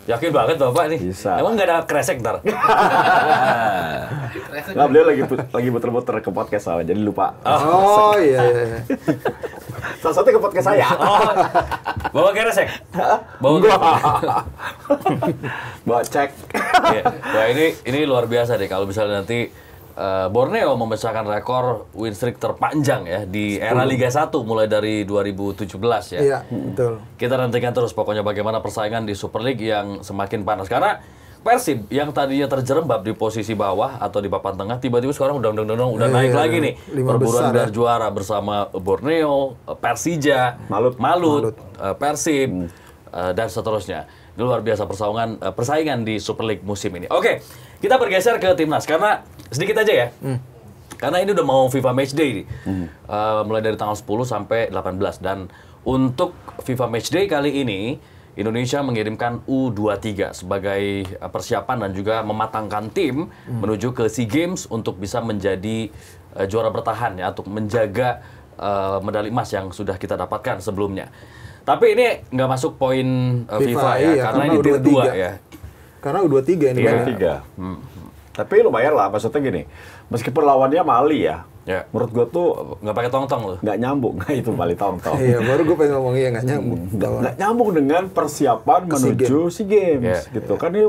Yakin banget Bapak nih. Bisa. Emang nggak ada kresek ntar? Nah, beliau lagi muter-muter ke podcast saya, jadi lupa. Oh iya, iya, iya. Salah satu ke podcast saya. Oh, bawa kresek? Bawa Enggak. Bawa cek. Iya. Wah ini luar biasa deh kalau misalnya nanti Borneo memecahkan rekor win streak terpanjang ya di era Liga 1 mulai dari 2017 ya. Iya, betul. Kita nantikan terus pokoknya bagaimana persaingan di Super League yang semakin panas karena Persib yang tadinya terjerembab di posisi bawah atau di papan tengah tiba-tiba sekarang udah naik lagi nih. Lima Perburuan besar, gelar juara bersama Borneo, Persija, Malut, Persib dan seterusnya. Ini luar biasa persaingan di Super League musim ini. Oke, kita bergeser ke timnas karena sedikit aja ya. Karena ini udah mau FIFA Matchday nih. Mulai dari tanggal 10 sampai 18 dan untuk FIFA Matchday kali ini Indonesia mengirimkan U23 sebagai persiapan dan juga mematangkan tim menuju ke SEA Games untuk bisa menjadi juara bertahan ya, untuk menjaga medali emas yang sudah kita dapatkan sebelumnya. Tapi ini nggak masuk poin FIFA ya, iya, karena ini tim 2 ya. Karena U23 ini Iya. mainnya. 3. Tapi lumayan lah, maksudnya gini, meskipun lawannya Mali ya, menurut gue tuh Nggak pakai tong-tong loh. nggak nyambung. Nah, itu Mali tong-tong. Iya, baru gue pengen ngomong iya nggak nyambung. Nggak nyambung dengan persiapan menuju SEA Games gitu kan. Ini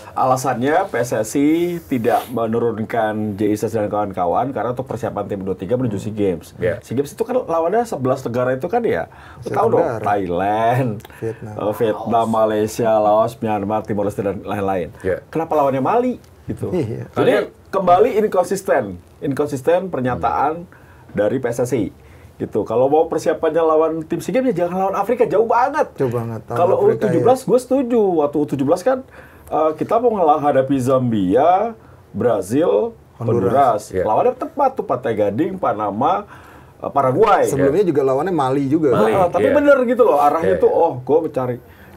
alasannya PSSI tidak menurunkan JISS dan kawan-kawan karena untuk persiapan tim 23 menuju SEA Games. SEA Games itu kan lawannya 11 negara itu kan ya. Lu tahu dong, Thailand, Vietnam, Malaysia, Laos, Myanmar, Timor Leste dan lain-lain. Kenapa lawannya Mali gitu? Jadi kembali inkonsisten pernyataan dari PSSI. Gitu. Kalau mau persiapannya lawan tim SEA Games ya jangan lawan Afrika, jauh banget. Jauh banget. Kalau U17 gue setuju. Waktu U17 kan kita mau menghadapi Zambia, Brazil, Honduras. Lawannya tepat tuh, Pantai Gading, Panama, Paraguay. Sebelumnya juga lawannya Mali juga. Tapi bener gitu loh, arahnya tuh gue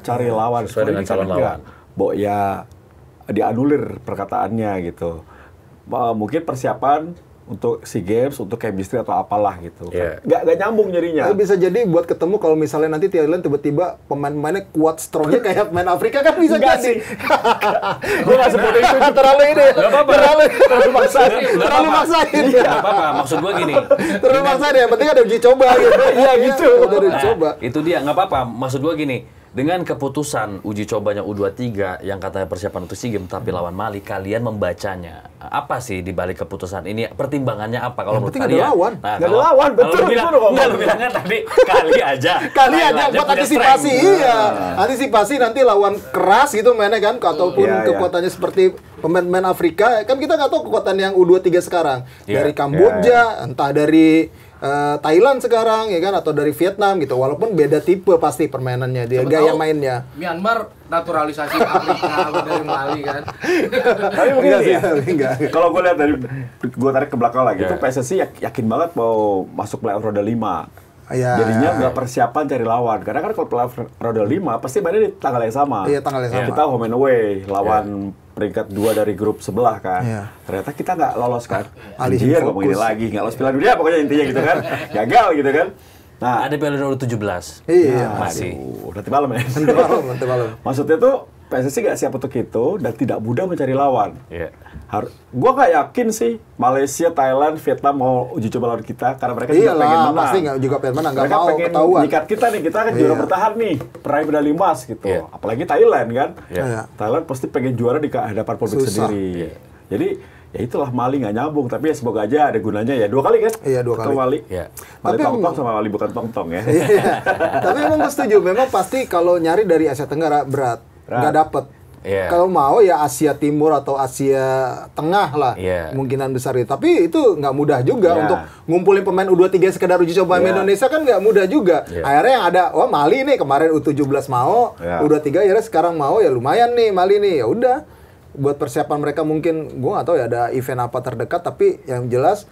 cari lawan. Sesuai dengan calon lawan. Ya dianulir perkataannya gitu. Mungkin persiapan untuk SEA Games, untuk chemistry atau apalah gitu. Nggak nyambung jadinya. Tapi bisa jadi buat ketemu kalau misalnya nanti Thailand tiba-tiba pemain-pemainnya kuat, strongnya kayak pemain Afrika kan bisa jadi. Gue nggak sebut itu. Terlalu ini. Nggak apa-apa. Terlalu maksain. Terlalu maksain. Nggak apa-apa, maksud gue gini. Terlalu maksain ya, yang penting ada uji coba gitu. Iya gitu. Udah uji coba. Itu dia, nggak apa-apa. Maksud gue gini, dengan keputusan uji cobanya U23 yang katanya persiapan untuk SEA Games tapi lawan Mali, kalian membacanya apa sih di balik keputusan ini? Pertimbangannya apa kalau menurut kalian? Ada lawan. Nggak ada lawan, betul. Lu bilangnya tadi kali aja. Kali aja buat punya antisipasi, strength. iya. Antisipasi nanti lawan keras gitu mainnya kan, ataupun kekuatannya seperti pemain-pemain Afrika, kan kita nggak tahu kekuatan yang U23 sekarang. Dari Kamboja, entah dari Thailand sekarang ya kan, atau dari Vietnam gitu, walaupun beda tipe pasti permainannya dia, gaya mainnya. Myanmar naturalisasi Afrika dari Mali kan. Tapi mungkin Enggak sih, ya, enggak. kalau gue lihat dari gue tarik ke belakang lagi, itu PSSI yakin banget mau masuk playoff roda 5. Ya. Jadinya nggak persiapan cari lawan. Karena kan kalau playoff roda 5 pasti mainnya di tanggal yang sama. Iya, tanggal yang sama. Kita home and away lawan peringkat 2 dari grup sebelah kan. Iya. Ternyata kita nggak lolos kan. Alihin Anjir, fokus. ngomongin lagi nggak lolos Piala Dunia pokoknya intinya gitu kan. Gagal gitu kan. Nah, Ada Piala Dunia U17. Iya. Masih. nanti malam ya. Nanti malam. Maksudnya tuh PSSI nggak siap untuk itu dan tidak mudah mencari lawan. Iya. Gua nggak yakin sih Malaysia, Thailand, Vietnam mau uji coba lawan kita karena mereka juga pengen Iyalah, menang. pasti juga pengen menang, nggak Mereka mau pengen ketahuan. nyikat kita nih, kita kan juara bertahan nih, peraih medali emas gitu. Iya. Apalagi Thailand kan. Iya. Thailand pasti pengen juara di hadapan publik Susah. sendiri. Jadi ya itulah Mali nggak nyambung, tapi ya semoga aja ada gunanya ya. 2 kali kan? Iya, 2 kali. Ketemu Mali. Iya. Mali Tapi tong-tong sama Mali bukan tong-tong ya. Iya. Tapi memang gue setuju, memang pasti kalau nyari dari Asia Tenggara berat. Nggak dapet. Iya. Kalau mau ya Asia Timur atau Asia Tengah lah, Iya. kemungkinan besar itu. Tapi itu nggak mudah juga Iya. untuk ngumpulin pemain U23 sekedar uji coba Iya. Indonesia kan nggak mudah juga. Iya. Akhirnya yang ada, oh Mali nih kemarin U17 mau, Iya. U23 akhirnya sekarang mau, ya lumayan nih Mali nih, ya udah. Buat persiapan mereka mungkin, gua nggak tahu ya ada event apa terdekat, tapi yang jelas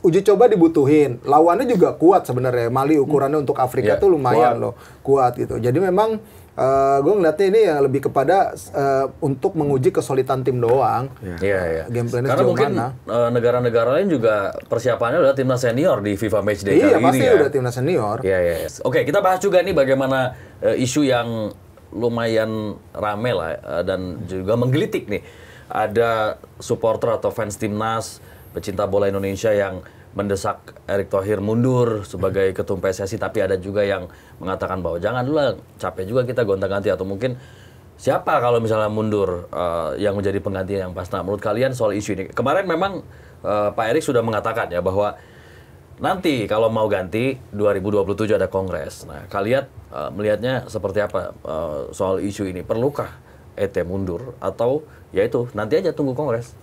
uji coba dibutuhin. Lawannya juga kuat sebenarnya. Mali ukurannya untuk Afrika Iya, tuh lumayan loh, kuat gitu. Jadi memang gue ngeliatnya ini ya lebih kepada untuk menguji kesolidan tim doang. Iya. Game plan-nya Karena sejauh mungkin mana. negara-negara lain juga persiapannya adalah timnas senior di FIFA Matchday Iya, kali pasti ini ya. udah timnas senior. Iya. Oke, kita bahas juga nih bagaimana isu yang lumayan rame lah dan juga menggelitik nih. Ada supporter atau fans timnas pecinta bola Indonesia yang mendesak Erick Thohir mundur sebagai ketum PSSI, tapi ada juga yang mengatakan bahwa jangan dulu lah, capek juga kita gonta-ganti, atau mungkin siapa kalau misalnya mundur yang menjadi pengganti yang pas. Nah, menurut kalian soal isu ini? Kemarin memang Pak Erick sudah mengatakan ya bahwa nanti kalau mau ganti 2027 ada kongres. Nah, kalian melihatnya seperti apa soal isu ini? Perlukah ET mundur atau ya itu nanti aja tunggu kongres?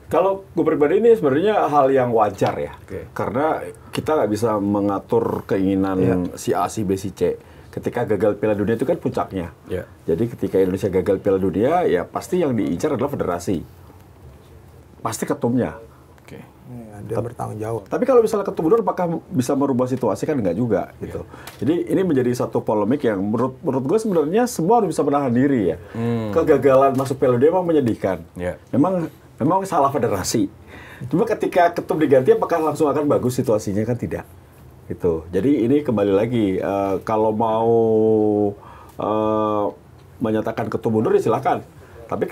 Kalau gue pribadi ini sebenarnya hal yang wajar ya, Karena kita nggak bisa mengatur keinginan si A, si B, si C. Ketika gagal Piala Dunia itu kan puncaknya. Ya. Jadi ketika Indonesia gagal Piala Dunia, ya pasti yang diincar adalah federasi, pasti ketumnya. Dia bertanggung jawab. Tapi kalau misalnya ketum mundur, apakah bisa merubah situasi? Kan enggak juga gitu. Jadi ini menjadi satu polemik yang menurut gue sebenarnya semua harus bisa menahan diri ya. Kegagalan masuk Piala Dunia memang menyedihkan. Memang salah federasi. Cuma ketika ketum diganti, apakah langsung akan bagus situasinya? Kan tidak. Gitu. Jadi ini kembali lagi, kalau mau menyatakan ketum mundur ya silakan. Tapi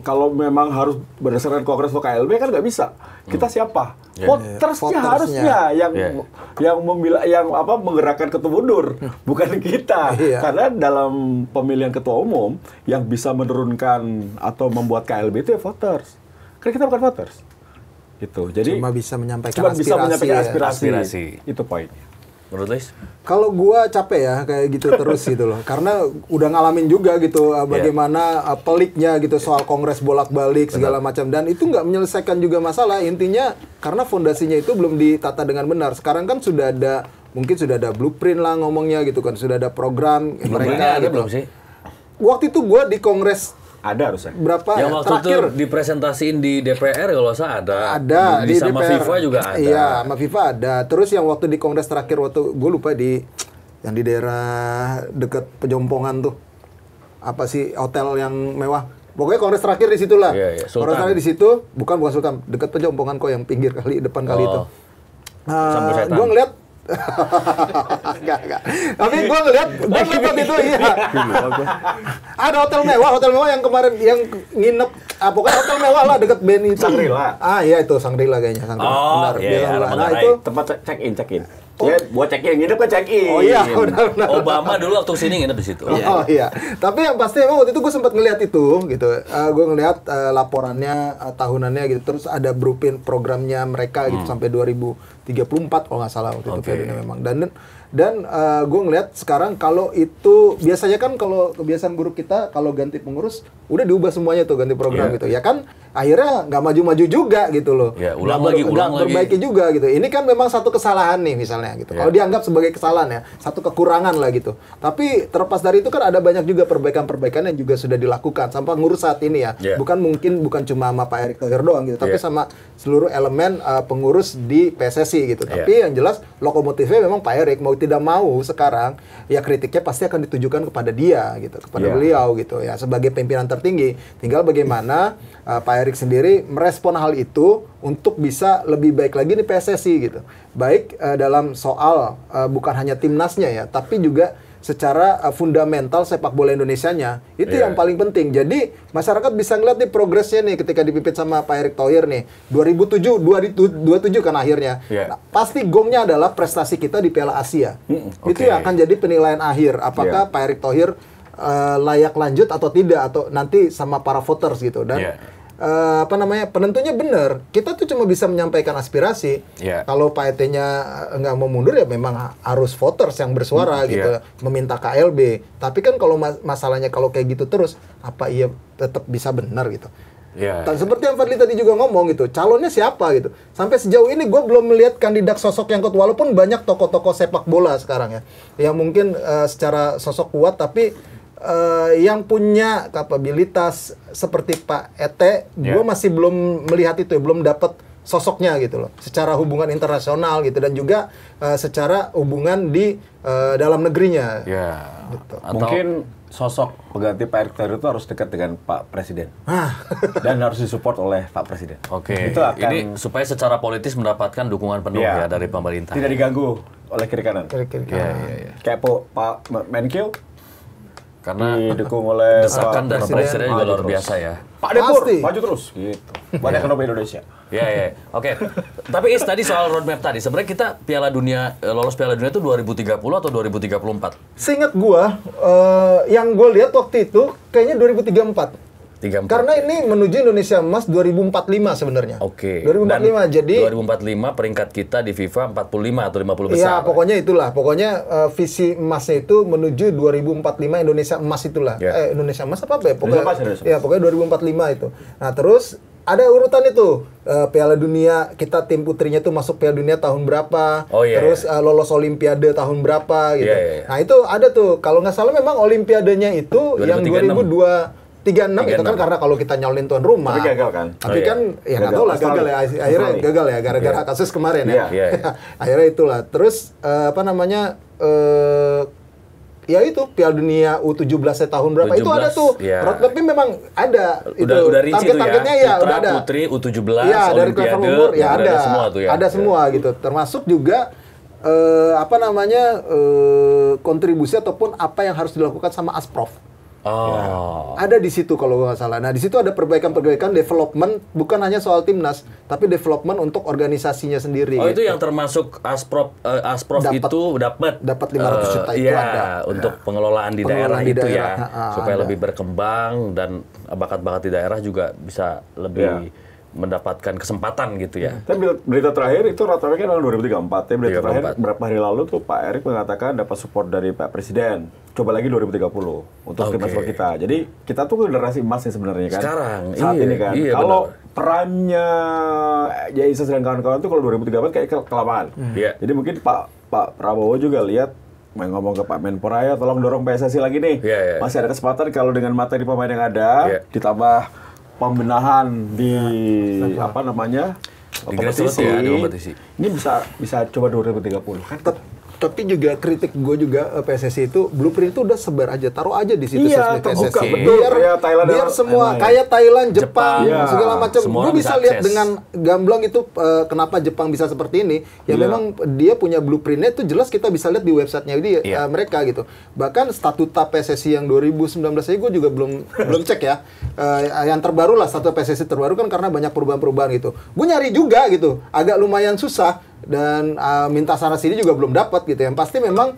kalau memang harus berdasarkan kongres atau KLB kan nggak bisa. Kita siapa? Votersnya harusnya yang menggerakkan ketum mundur, bukan kita. Karena dalam pemilihan ketua umum yang bisa menurunkan atau membuat KLB itu ya voters. Kan kita bukan voters. Gitu. Jadi Cuma bisa menyampaikan aspirasi. Itu poinnya. menurut Lis? Kalau gua capek ya kayak gitu terus gitu loh. Karena udah ngalamin juga gitu bagaimana peliknya gitu soal kongres bolak-balik segala macam, dan itu nggak menyelesaikan juga masalah. Intinya karena fondasinya itu belum ditata dengan benar. Sekarang kan sudah ada, mungkin sudah ada blueprint lah ngomongnya gitu kan, sudah ada program mereka ada gitu. belum sih? Waktu itu gua di kongres Ada harusnya. berapa Yang waktu terakhir itu dipresentasiin di DPR kalau saya ada di sama DPR. FIFA juga ada. Iya, sama FIFA ada. Terus yang waktu di kongres terakhir waktu gue lupa yang di daerah dekat Pejompongan tuh. Apa sih hotel yang mewah? Pokoknya kongres terakhir di situlah. Iya, Sultan. Kongres terakhir di situ, bukan Sultan, dekat Pejompongan kok yang pinggir kali depan kali itu. Sampai setan. Gue ngeliat enggak. Tapi gue ngeliat waktu itu iya. Ada hotel mewah yang kemarin yang nginep, pokoknya hotel mewah lah dekat Beni itu. Shangri-La. Iya itu Shangri-La kayaknya. Oh, iya, Nah itu Tempat check-in. Ya, buat check-in, nginep kan check-in. Oh iya, benar. Obama dulu waktu sini nginep di situ. Oh iya. Tapi yang pasti emang waktu itu gue sempat ngeliat itu gitu. Gue ngeliat laporannya tahunannya gitu. Terus ada blueprint programnya mereka gitu sampai 2034 kalau nggak salah waktu itu periodenya memang. Dan gue ngeliat sekarang kalau itu biasanya kan kalau kebiasaan buruk kita kalau ganti pengurus udah diubah semuanya tuh ganti program gitu. Ya kan akhirnya nggak maju-maju juga gitu loh. Ya, ulang lagi. Perbaiki juga gitu. Ini kan memang satu kesalahan nih misalnya gitu. Kalau dianggap sebagai kesalahan ya, satu kekurangan lah gitu. Tapi terlepas dari itu kan ada banyak juga perbaikan-perbaikan yang juga sudah dilakukan sampai ngurus saat ini ya. Bukan cuma sama Pak Erick Thohir doang gitu, tapi sama seluruh elemen pengurus di PSSI gitu. Tapi yang jelas lokomotifnya memang Pak Erick, mau tidak mau sekarang ya kritiknya pasti akan ditujukan kepada dia gitu, kepada beliau gitu ya sebagai pimpinan tertinggi. Tinggal bagaimana Pak Erick sendiri merespon hal itu untuk bisa lebih baik lagi di PSSI gitu. Baik dalam soal bukan hanya timnasnya ya, tapi juga secara fundamental sepak bola Indonesianya. Itu yang paling penting. Jadi masyarakat bisa ngeliat nih progresnya nih ketika dipimpin sama Pak Erick Thohir nih. 2027 kan akhirnya. Nah, pasti gongnya adalah prestasi kita di Piala Asia. Itu yang akan jadi penilaian akhir. Apakah Pak Erick Thohir layak lanjut atau tidak, atau nanti sama para voters gitu. Dan penentunya benar. Kita tuh cuma bisa menyampaikan aspirasi. Kalau Pak ET-nya nggak mau mundur ya memang harus voters yang bersuara gitu, meminta KLB. Tapi kan kalau masalahnya kalau kayak gitu terus, apa iya tetap bisa benar gitu? Seperti yang Fadli tadi juga ngomong gitu, calonnya siapa gitu. Sampai sejauh ini gue belum melihat kandidat sosok yang kuat, walaupun banyak tokoh-tokoh sepak bola sekarang ya, yang mungkin secara sosok kuat tapi yang punya kapabilitas seperti Pak ET, gue masih belum melihat itu ya, belum dapat sosoknya gitu loh. Secara hubungan internasional gitu, dan juga secara hubungan di dalam negerinya. Gitu. Mungkin sosok pengganti Pak Erick Thohir itu harus dekat dengan Pak Presiden. Dan harus disupport oleh Pak Presiden. Itu akan, ini supaya secara politis mendapatkan dukungan penuh ya dari pemerintah. Tidak diganggu oleh kiri kanan. Kayak Pak Menkyu, karena didukung oleh desakan dari Presiden juga luar biasa ya. Pak Depur, maju terus gitu. Buat ekonomi Indonesia. Oke. Tapi tadi soal roadmap tadi, sebenarnya kita lolos Piala Dunia itu 2030 atau 2034? Seingat gua, yang gue lihat waktu itu kayaknya 2034. 34. Karena ini menuju Indonesia Emas 2045 sebenarnya. Oke. 2045. Jadi 2045 peringkat kita di FIFA 45 atau 50 besar. iya, pokoknya itulah. Pokoknya visi emasnya itu menuju 2045 Indonesia Emas itulah. Ya. Indonesia Emas apa ya? Pokoknya Indonesia Emas. ya, pokoknya 2045 itu. Nah, terus ada urutan itu. Piala Dunia, kita tim putrinya tuh masuk Piala Dunia tahun berapa. Oh, iya, Terus lolos Olimpiade tahun berapa gitu. Iya, iya. Nah, itu ada tuh. Kalau nggak salah memang Olimpiadenya itu yang 2036 itu kan 36. karena kalau kita nyalin tuan rumah. Tapi gagal kan? Tapi Oh, iya. kan ya nggak Gagal. tahu lah gagal ya. Akhirnya Australia. gagal ya gara-gara kasus kemarin ya. Iya, iya, iya. Akhirnya itulah. Terus apa namanya? Ya itu Piala Dunia U17 tahun berapa? Itu ada 17, tuh. iya. Tapi memang ada itu. Udah rinci tuh ya. Target-targetnya ya Putra, udah ada. putri, U17, Iya, dari Olimpiade, level umur ya udah ada. semua tuh ya. Ada semua gitu. Termasuk juga apa namanya? Kontribusi ataupun apa yang harus dilakukan sama Asprof. Oh. Ada di situ kalau nggak salah. Nah, di situ ada perbaikan-perbaikan development, bukan hanya soal timnas, tapi development untuk organisasinya sendiri. Oh, gitu. itu yang termasuk Asprof Dapat- itu dapat 500 juta itu iya, ada. untuk pengelolaan di daerah Pengelolaan di itu daerah. ya, supaya Ada. lebih berkembang dan bakat-bakat di daerah juga bisa lebih mendapatkan kesempatan gitu ya. Tapi berita terakhir itu rata-rata kan tahun 2034. Tapi berita 34. terakhir beberapa hari lalu tuh Pak Erick mengatakan dapat support dari Pak Presiden. Coba lagi 2030 untuk Oke. timnas kita. Jadi kita tuh generasi emas nih sebenarnya kan. Sekarang, saat iya, ini kan. iya, Kalau benar. perannya Jaisus dan kawan-kawan tuh kalau 2034 kayak kelamaan. Iya. Jadi mungkin Pak Prabowo juga lihat ngomong ke Pak Menpora, ya tolong dorong PSSI lagi nih. Iya, iya. Masih ada kesempatan kalau dengan materi pemain yang ada Iya. ditambah pembenahan di apa namanya? Di grassroots ya, di kompetisi. Ini bisa coba 2030 kan. Tapi juga kritik gue juga PSSI itu blueprint itu udah sebar aja, taruh aja di situ Iya, resmi terbuka, PSSI. betul. Kayak Thailand biar dan semua lain-lain. kayak Thailand, Jepang, Jepang, segala macam. semua Gue orang bisa bisa lihat akses. dengan gamblang itu kenapa Jepang bisa seperti ini. Ya Iya. memang dia punya blueprintnya itu jelas kita bisa lihat di websitenya dia Iya. mereka gitu. Bahkan statuta PSSI yang 2019 aja gue juga belum cek ya. Yang terbaru lah statuta PSSI terbaru kan karena banyak perubahan-perubahan gitu. Gue nyari juga gitu, agak lumayan susah. Dan minta sana sini juga belum dapat gitu. Yang pasti memang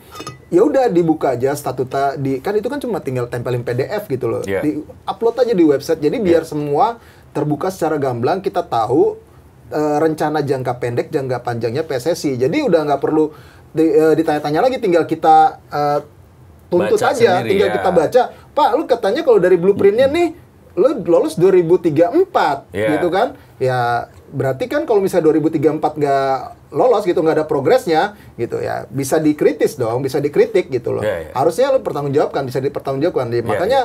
ya udah dibuka aja statuta kan itu kan cuma tinggal tempelin PDF gitu loh. Yeah. Di upload aja di website. Jadi biar semua terbuka secara gamblang, kita tahu rencana jangka pendek, jangka panjangnya PSSI. Jadi udah nggak perlu ditanya-tanya lagi, tinggal kita tuntut Baca aja, sendiri, tinggal ya. kita baca. Pak, lu katanya kalau dari blueprintnya nih lu lolos 2034 Yeah. gitu kan. Ya berarti kan kalau misalnya 2034 nggak lolos gitu, nggak ada progresnya gitu ya, bisa dikritis dong, bisa dikritik gitu loh. Yeah, yeah. Harusnya lu pertanggungjawabkan, bisa dipertanggungjawabkan. Jadi, Yeah, makanya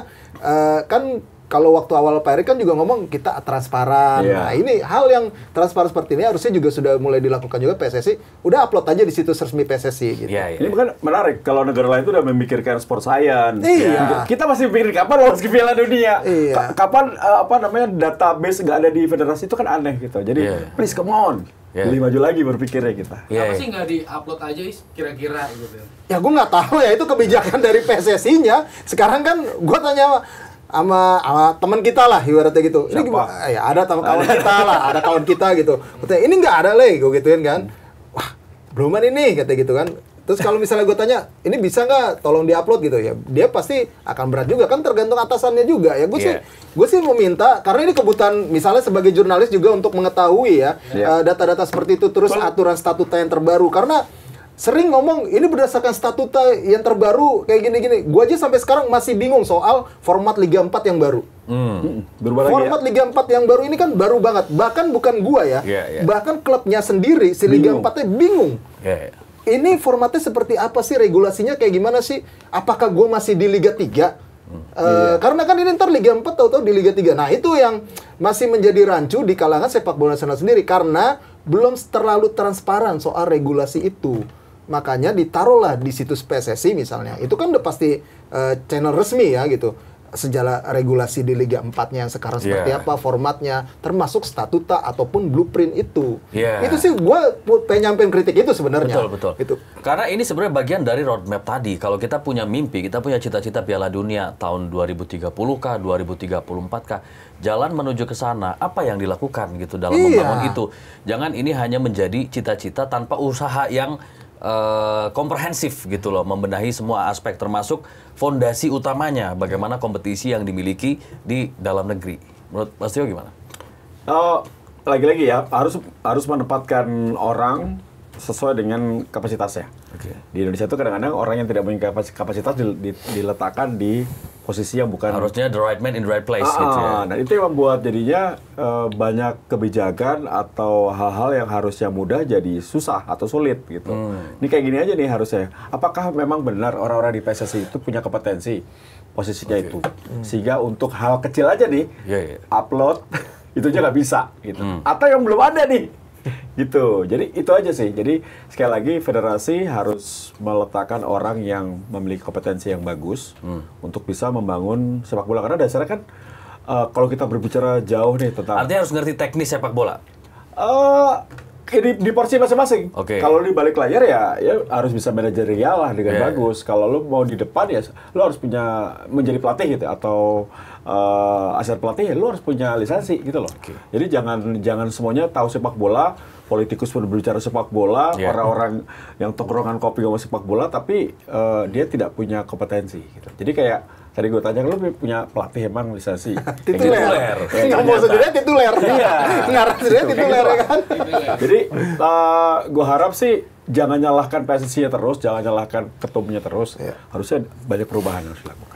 kan kalau waktu awal Pak Erick kan juga ngomong kita transparan. Yeah. Nah, ini hal yang transparan seperti ini harusnya juga sudah mulai dilakukan juga PSSI. Udah upload aja di situs resmi PSSI gitu. Iya, iya. Ini bukan menarik kalau negara lain itu udah memikirkan sport science. Iya. Kita masih pikir kapan lolos ke Piala Dunia. Iya. Kapan apa namanya database nggak ada di federasi itu kan aneh gitu. Jadi Iya. please come on. Iya. Lebih maju lagi berpikirnya kita. Iya, Kenapa iya. sih nggak di-upload aja kira-kira gitu? Ya gue nggak tahu ya, itu kebijakan dari PSSI-nya. Sekarang kan gue tanya sama teman kita lah ibaratnya gitu. Ini Siapa? gimana? Ya ada kawan kita lah, ada kawan kita gitu. Gue tanya, ini nggak ada gue gituin kan. Wah, beluman ini kata gitu kan. Terus kalau misalnya gue tanya, ini bisa nggak tolong diupload gitu ya? Dia pasti akan berat juga kan, tergantung atasannya juga ya. Iya. Gue sih meminta karena ini kebutuhan misalnya sebagai jurnalis juga untuk mengetahui ya Iya. data-data seperti itu, terus aturan statuta yang terbaru karena sering ngomong ini berdasarkan statuta yang terbaru kayak gini-gini. Gue aja sampai sekarang masih bingung soal format Liga 4 yang baru. Berubah lagi ya. Format Liga 4 yang baru ini kan baru banget. Bahkan bukan gua ya. Iya, iya. Bahkan klubnya sendiri si Liga Bingung. 4-nya bingung. Iya, iya. Ini formatnya seperti apa sih, regulasinya kayak gimana sih? Apakah gue masih di Liga 3? Karena kan ini ntar Liga 4 tahu-tahu di Liga 3. Nah itu yang masih menjadi rancu di kalangan sepak bola nasional sendiri. Karena belum terlalu transparan soal regulasi itu. Makanya ditaruhlah di situs PSSI misalnya. Itu kan udah pasti channel resmi ya gitu. Sejarah regulasi di Liga 4-nya yang sekarang seperti Iya. apa, formatnya, termasuk statuta ataupun blueprint itu. Iya. Itu sih gue pengen nyampein kritik itu sebenarnya. Betul, betul. Itu. Karena ini sebenarnya bagian dari roadmap tadi. Kalau kita punya mimpi, kita punya cita-cita Piala Dunia tahun 2030 kah, 2034 kah, jalan menuju ke sana, apa yang dilakukan gitu dalam Iya. membangun itu. Jangan ini hanya menjadi cita-cita tanpa usaha yang komprehensif gitu loh, membenahi semua aspek termasuk fondasi utamanya bagaimana kompetisi yang dimiliki di dalam negeri. Menurut Mas Tio gimana? Lagi-lagi ya harus menempatkan orang sesuai dengan kapasitasnya. Di Indonesia itu kadang-kadang orang yang tidak punya kapasitas diletakkan di posisi yang bukan, harusnya the right man in the right place gitu ya. Dan itu yang membuat jadinya banyak kebijakan atau hal-hal yang harusnya mudah jadi susah atau sulit gitu. Ini kayak gini aja nih harusnya. Apakah memang benar orang-orang di PSSI itu punya kompetensi posisinya itu? Sehingga untuk hal kecil aja nih, upload itu aja nggak bisa gitu. Atau yang belum ada nih. Gitu. Jadi itu aja sih. Jadi sekali lagi federasi harus meletakkan orang yang memiliki kompetensi yang bagus untuk bisa membangun sepak bola. Karena dasarnya kan kalau kita berbicara jauh nih tentang, Artinya harus ngerti teknis sepak bola. di porsi masing-masing. Kalau di balik layar ya harus bisa manajerial lah dengan bagus. Kalau lo mau di depan ya lo harus punya menjadi pelatih gitu atau asisten pelatih ya lo harus punya lisensi gitu loh. Jadi jangan semuanya tahu sepak bola, politikus pun berbicara sepak bola, orang-orang yang tongkrongan kopi ngomong sepak bola tapi dia tidak punya kompetensi gitu. Jadi kayak tadi gue tanya, lu punya pelatih emang lisensi? Tituler. Nggak mau sendirian tituler. Iya. Ngarang sendirian tituler kan. Jadi gue harap sih jangan nyalahkan PSSI-nya terus, jangan nyalahkan ketumnya terus. Harusnya banyak perubahan yang harus dilakukan.